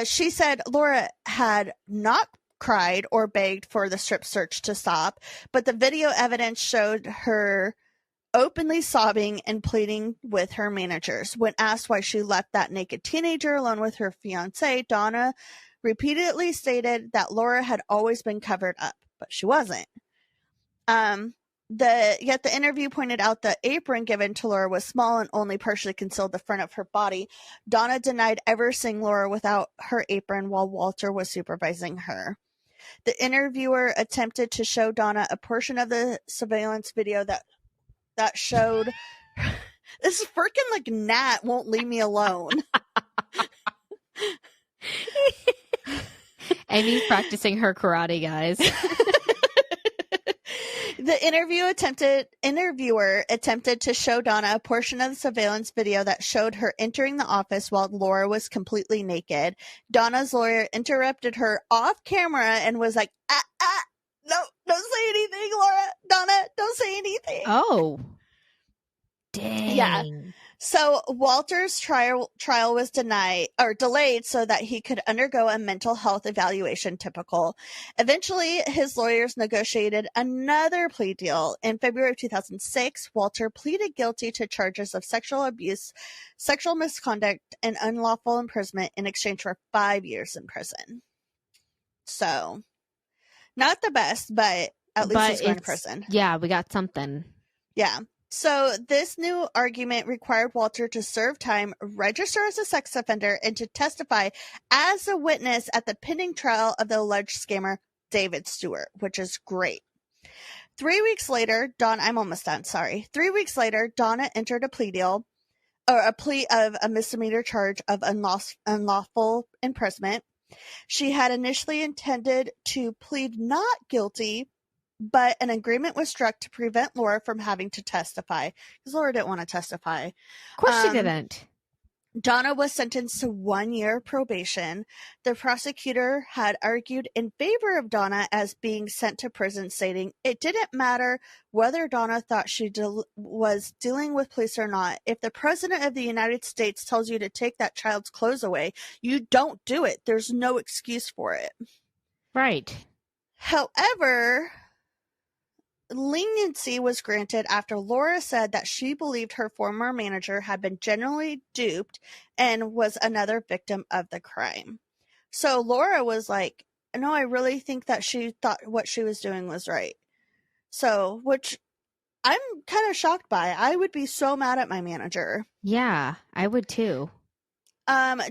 She said Laura had not cried or begged for the strip search to stop, but the video evidence showed her openly sobbing and pleading with her managers. When asked why she left that naked teenager alone with her fiance, Donna repeatedly stated that Laura had always been covered up, but she wasn't. Yet the interview pointed out the apron given to Laura was small and only partially concealed the front of her body. Donna denied ever seeing Laura without her apron while Walter was supervising her. The interviewer attempted to show Donna a portion of the surveillance video that showed this freaking like gnat won't leave me alone. Amy's practicing her karate, guys. The interviewer attempted to show Donna a portion of the surveillance video that showed her entering the office while Laura was completely naked. Donna's lawyer interrupted her off camera and was like, no, don't say anything, Laura. Donna, don't say anything. Oh. Dang. Yeah. So Walter's trial was delayed so that he could undergo a mental health evaluation. Typical. Eventually, his lawyers negotiated another plea deal. In February of 2006, Walter pleaded guilty to charges of sexual abuse, sexual misconduct, and unlawful imprisonment in exchange for 5 years in prison. So, not the best, but at least he's going to prison. Yeah, we got something. Yeah. So this new argument required Walter to serve time, register as a sex offender, and to testify as a witness at the pending trial of the alleged scammer, David Stewart, which is great. 3 weeks later, I'm almost done, sorry. 3 weeks later, Donna entered a plea deal, or a plea of a misdemeanor charge of unlawful imprisonment. She had initially intended to plead not guilty, but an agreement was struck to prevent Laura from having to testify, because Laura didn't want to testify. Of course she didn't. Donna was sentenced to 1 year probation. The prosecutor had argued in favor of Donna as being sent to prison, stating it didn't matter whether Donna thought she was dealing with police or not. If the president of the United States tells you to take that child's clothes away, you don't do it. There's no excuse for it. Right. However, leniency was granted after Laura said that she believed her former manager had been generally duped and was another victim of the crime. So Laura was like, no, I really think that she thought what she was doing was right. So, which I'm kind of shocked by. I would be so mad at my manager. Yeah, I would too.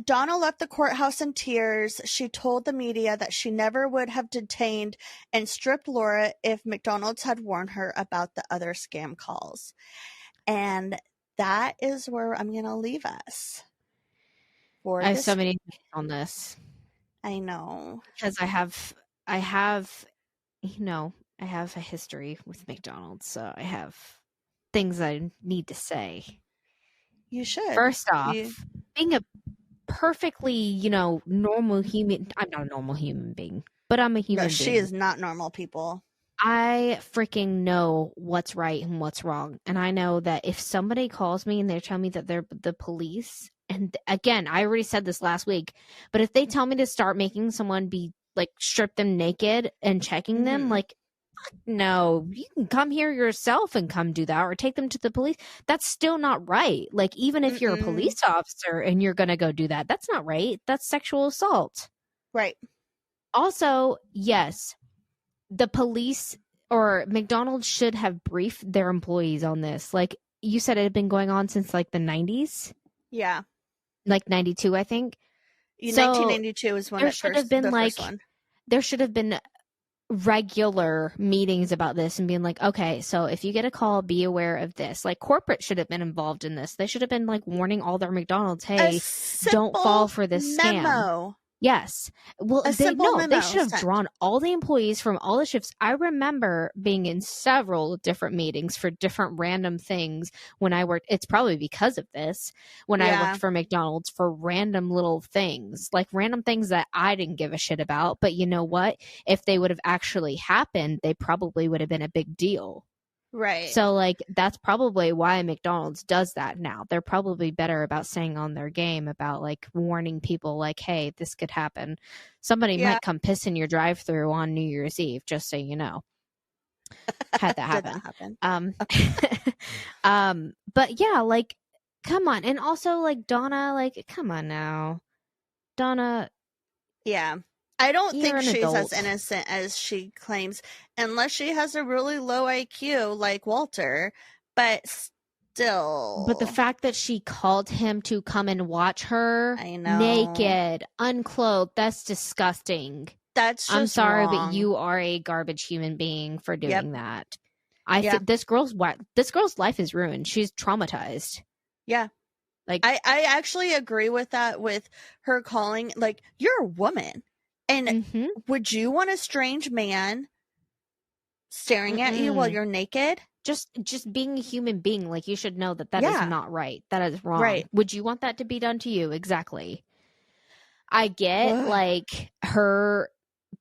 Donna left the courthouse in tears. She told the media that she never would have detained and stripped Laura if McDonald's had warned her about the other scam calls. And that is where I'm going to leave us. I have so many things on this. I know. Because I have, I have a history with McDonald's, so I have things I need to say. You should. First off, being a perfectly, normal human. I'm not a normal human being, but I'm a human being. She is not normal, people. I freaking know what's right and what's wrong. And I know that if somebody calls me and they tell me that they're the police, and again, I already said this last week, but if they tell me to start making someone be like strip them naked and checking them, like, no, you can come here yourself and come do that or take them to the police. That's still not right. Like, even if you're a police officer and you're going to go do that, that's not right. That's sexual assault. Right. Also, yes, the police or McDonald's should have briefed their employees on this. Like you said, it had been going on since like the 90s. Yeah. Like 92, I think. 1992 is when there should have been first one. There should have been regular meetings about this and being like, okay, so if you get a call, be aware of this. Like, corporate should have been involved in this. They should have been like warning all their McDonald's, hey, don't fall for this scam. Yes. Well, they should have drawn all the employees from all the shifts. I remember being in several different meetings for different random things when I worked. It's probably because of this. When I worked for McDonald's for random little things, like random things that I didn't give a shit about. But you know what? If they would have actually happened, they probably would have been a big deal. Right. So, like, that's probably why McDonald's does that now. They're probably better about staying on their game about, like, warning people, like, hey, this could happen. Somebody might come piss in your drive-thru on New Year's Eve, just so you know. Had that happen. But, yeah, like, come on. And also, like, Donna, like, come on now. Donna. Yeah. I don't think she's as innocent as she claims, unless she has a really low IQ like Walter, but still. But the fact that she called him to come and watch her naked, unclothed, that's disgusting. That's just I'm sorry, wrong. but you are a garbage human being for doing that. I think this girl's life is ruined. She's traumatized. Yeah. Like I actually agree with that, with her calling, like, you're a woman. And would you want a strange man staring at you while you're naked? Just being a human being, like, you should know that is not right. That is wrong. Right. Would you want that to be done to you? Exactly. I get like her,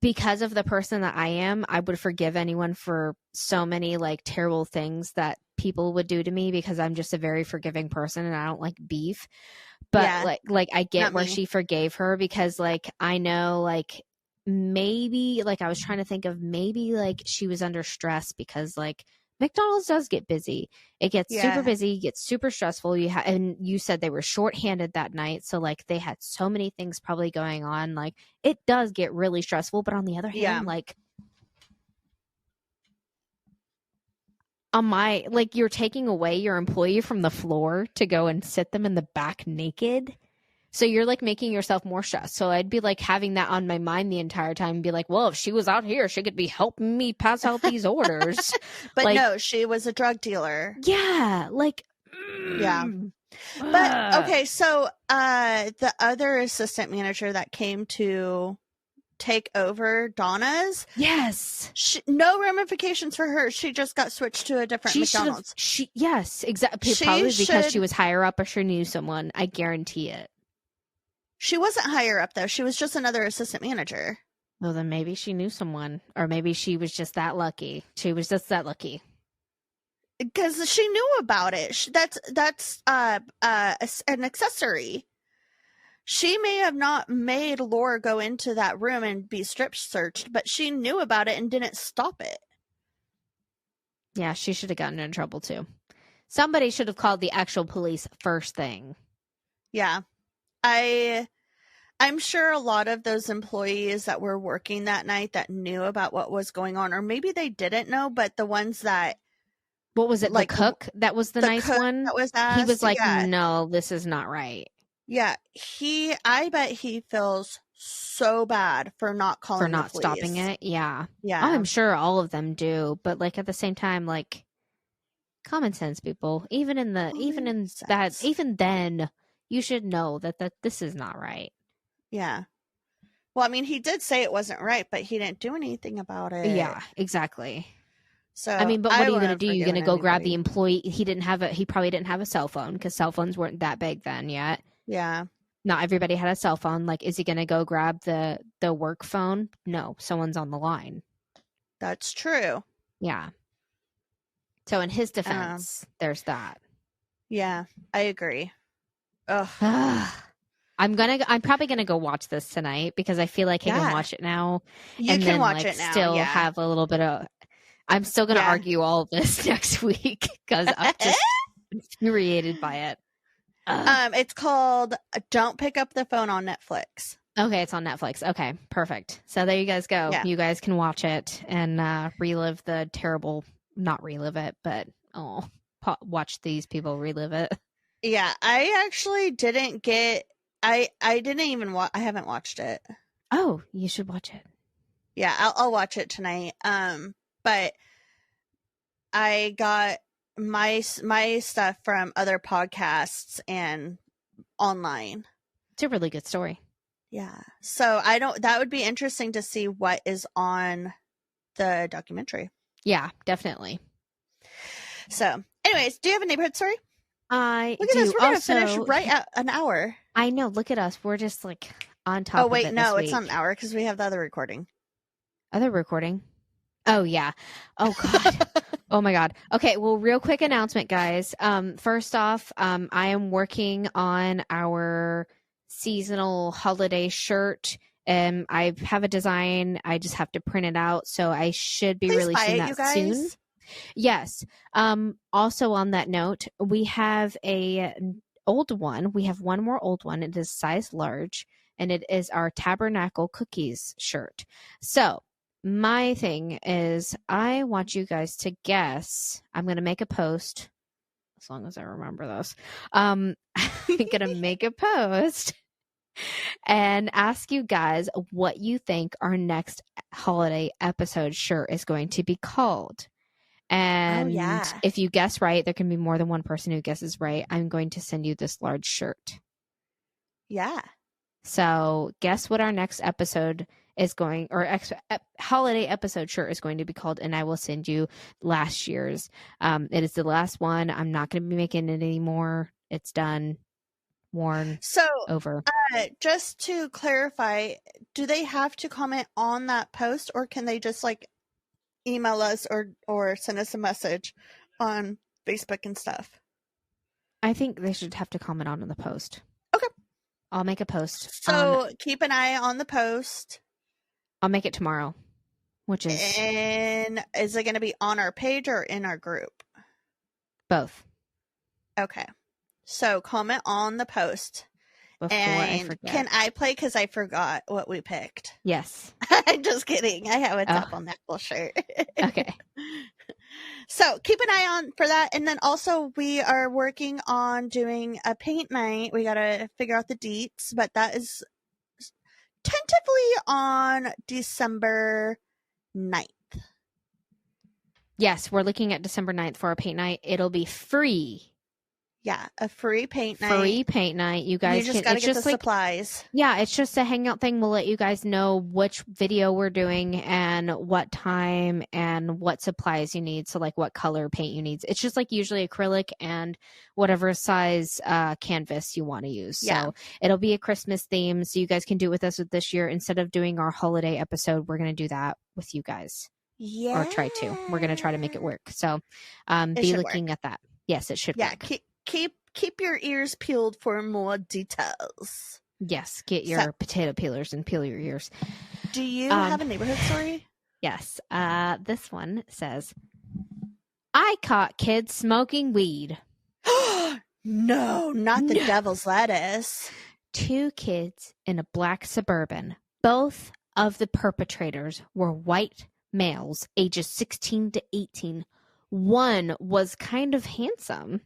because of the person that I am, I would forgive anyone for so many like terrible things that people would do to me, because I'm just a very forgiving person and I don't like beef. But like I get where she forgave her, because like I know like maybe like I was trying to think of maybe like she was under stress, because like McDonald's does get busy. It gets super busy, gets super stressful. And you said they were shorthanded that night, so like they had so many things probably going on. Like it does get really stressful. But on the other hand, like you're taking away your employee from the floor to go and sit them in the back naked. So you're like making yourself more stressed. So I'd be like having that on my mind the entire time and be like, well, if she was out here, she could be helping me pass out these orders. But like, no, she was a drug dealer. Yeah. Like, But okay, so the other assistant manager that came to take over Donna's, no ramifications for her. She just got switched to a different McDonald's. Exactly. Probably because she was higher up or she knew someone. I guarantee it. She wasn't higher up though. She was just another assistant manager. Well, then maybe she knew someone, or maybe she was just that lucky. She was just that lucky. Because she knew about it. That's an accessory. She may have not made Laura go into that room and be strip searched, but she knew about it and didn't stop it. Yeah, she should have gotten in trouble too. Somebody should have called the actual police first thing. Yeah. I'm sure a lot of those employees that were working that night that knew about what was going on, or maybe they didn't know, but the ones that... What was it, like the cook? That was the nice one? That was asked, he was like, no, this is not right. Yeah, I bet he feels so bad for not calling for not the police. Stopping it. Yeah. Yeah. Oh, I'm sure all of them do, but like at the same time, like common sense, people. Even then, you should know that this is not right. Yeah. Well, I mean, he did say it wasn't right, but he didn't do anything about it. Yeah, exactly. So I mean, but what are you going to do? You're going to go grab the employee? He probably didn't have a cell phone, because cell phones weren't that big then yet. Yeah. Not everybody had a cell phone. Like, is he going to go grab the work phone? No, someone's on the line. That's true. Yeah. So in his defense, there's that. Yeah, I agree. Ugh. I'm probably gonna go watch this tonight, because I feel like I can watch it now. You can watch it now. Still have a little bit of. I'm still gonna argue all of this next week, because I'm just infuriated by it. It's called "Don't Pick Up the Phone" on Netflix. Okay, it's on Netflix. Okay, perfect. So there you guys go. Yeah. You guys can watch it and relive the terrible. Not relive it, but watch these people relive it. Yeah, I actually didn't get. I didn't even watch. I haven't watched it. Oh, you should watch it. Yeah, I'll watch it tonight. But I got my stuff from other podcasts and online. It's a really good story. Yeah. So that would be interesting to see what is on the documentary. Yeah, definitely. So, anyways, do you have a neighborhood story? Look at this. We're going to finish right at an hour. I know. Look at us. We're just like on top of it. Oh, wait. No, it's not an hour, because we have the other recording. Other recording? Oh, yeah. Oh, God. Oh, my God. Okay. Well, real quick announcement, guys. First off, I am working on our seasonal holiday shirt. I have a design. I just have to print it out. So I should be releasing that soon. Yes. Also on that note, we have a old one. We have one more old one. It is size large, and it is our Tabernacle Cookies shirt. So my thing is, I want you guys to guess. I'm going to make a post, as long as I remember those. I'm going to make a post and ask you guys what you think our next holiday episode shirt is going to be called. And if you guess right, there can be more than one person who guesses right. I'm going to send you this large shirt. Yeah. So guess what our next episode is going, or holiday episode shirt is going to be called, and I will send you last year's. It is the last one. I'm not going to be making it anymore. It's done. Worn. So over. Just to clarify, do they have to comment on that post, or can they just like email us or send us a message on Facebook and stuff? I think they should have to comment on the post. Okay. I'll make a post. So keep an eye on the post. I'll make it tomorrow, And is it going to be on our page or in our group? Both. Okay. So comment on the post. Before I forget. Can I play? Because I forgot what we picked. Yes. I'm just kidding. I have a tap on that little shirt. Okay. So keep an eye on for that. And then also we are working on doing a paint night. We got to figure out the deets, but that is tentatively on December 9th. Yes, we're looking at December 9th for our paint night. It'll be free. Yeah, a free paint night. Free paint night. You guys just gotta get the supplies. Yeah, it's just a hangout thing. We'll let you guys know which video we're doing and what time and what supplies you need. So like what color paint you need. It's just like usually acrylic and whatever size canvas you want to use. Yeah. So it'll be a Christmas theme. So you guys can do it with us this year. Instead of doing our holiday episode, we're going to do that with you guys. Yeah. Or try to. We're going to try to make it work. So be looking at that. Yes, it should work. Keep your ears peeled for more details. Yes, get your potato peelers and peel your ears. Do you have a neighborhood story? Yes. This one says, I caught kids smoking weed. No, not the devil's lettuce. 2 kids in a black Suburban. Both of the perpetrators were white males, ages 16 to 18. One was kind of handsome,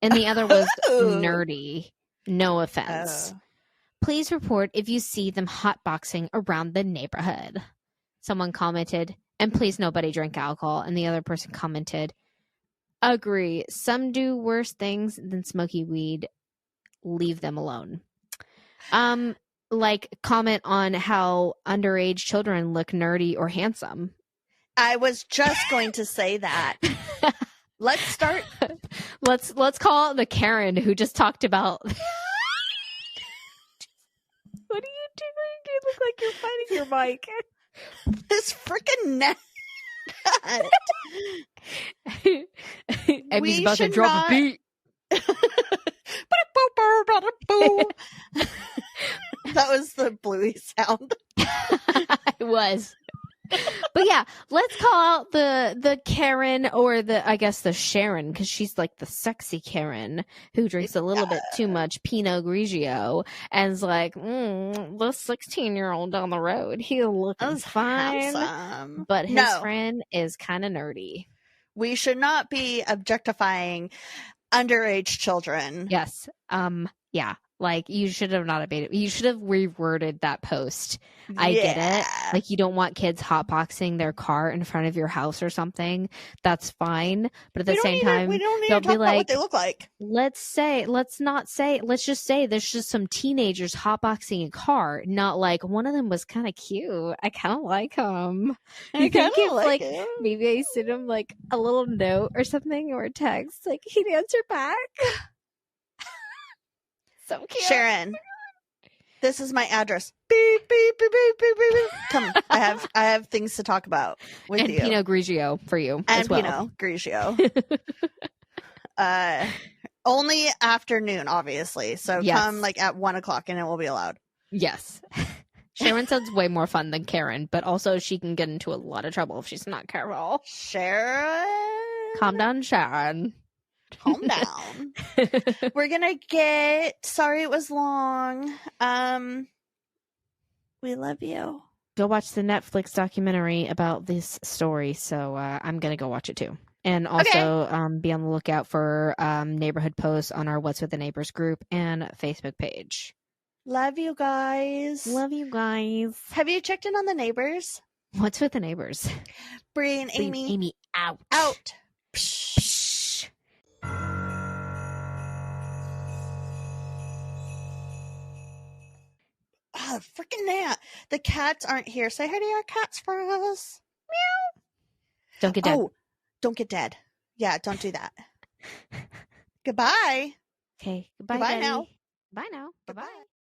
and the other was nerdy. No offense. Please report if you see them hotboxing around the neighborhood. Someone commented, and please nobody drink alcohol. And the other person commented, agree. Some do worse things than smoky weed. Leave them alone. Like comment on how underage children look nerdy or handsome. I was just going to say that. Let's start. Let's call it the Karen who just talked about. What are you doing? You look like you're fighting your mic. This freaking net. Emmy's about to drop a beat. That was the Bluey sound. It was. But yeah, let's call out the Karen, or the Sharon, because she's like the sexy Karen who drinks a little bit too much Pinot Grigio and is like, the 16-year-old down the road, he looks fine, handsome. But his friend is kind of nerdy. We should not be objectifying underage children. Yes. Yeah. Like, you should have not abated. You should have reworded that post. I get it. Like, you don't want kids hotboxing their car in front of your house or something. That's fine. But at the same time, we don't need they'll to talk be about like, what they look like. let's just say there's just some teenagers hotboxing a car. Not like, one of them was kind of cute. I kind of like him. I kind of like him. Maybe I sent him like a little note or something, or a text, like he'd answer back. So cute. Sharon, this is my address. Beep, beep, beep, beep, beep, beep, beep. Come, I have things to talk about with and you. Pinot Grigio for you and as well. Pinot Grigio. Only afternoon, obviously. So come like at 1:00 and it will be allowed. Yes. Sharon sounds way more fun than Karen, but also she can get into a lot of trouble if she's not careful. Sharon, calm down, Sharon. Calm down. We're gonna get. Sorry it was long. We love you. Go watch the Netflix documentary about this story. So I'm gonna go watch it too. And also be on the lookout for neighborhood posts on our What's with the Neighbors group and Facebook page. Love you guys. Love you guys. Have you checked in on the neighbors? What's with the neighbors? Bree and Amy. Amy out. Out. Psh. Oh, freaking gnat. The cats aren't here. Say hi to our cats for us. Meow. Don't get dead. Oh, don't get dead. Yeah, don't do that. Goodbye. Okay. Goodbye now. Bye now. Bye-bye.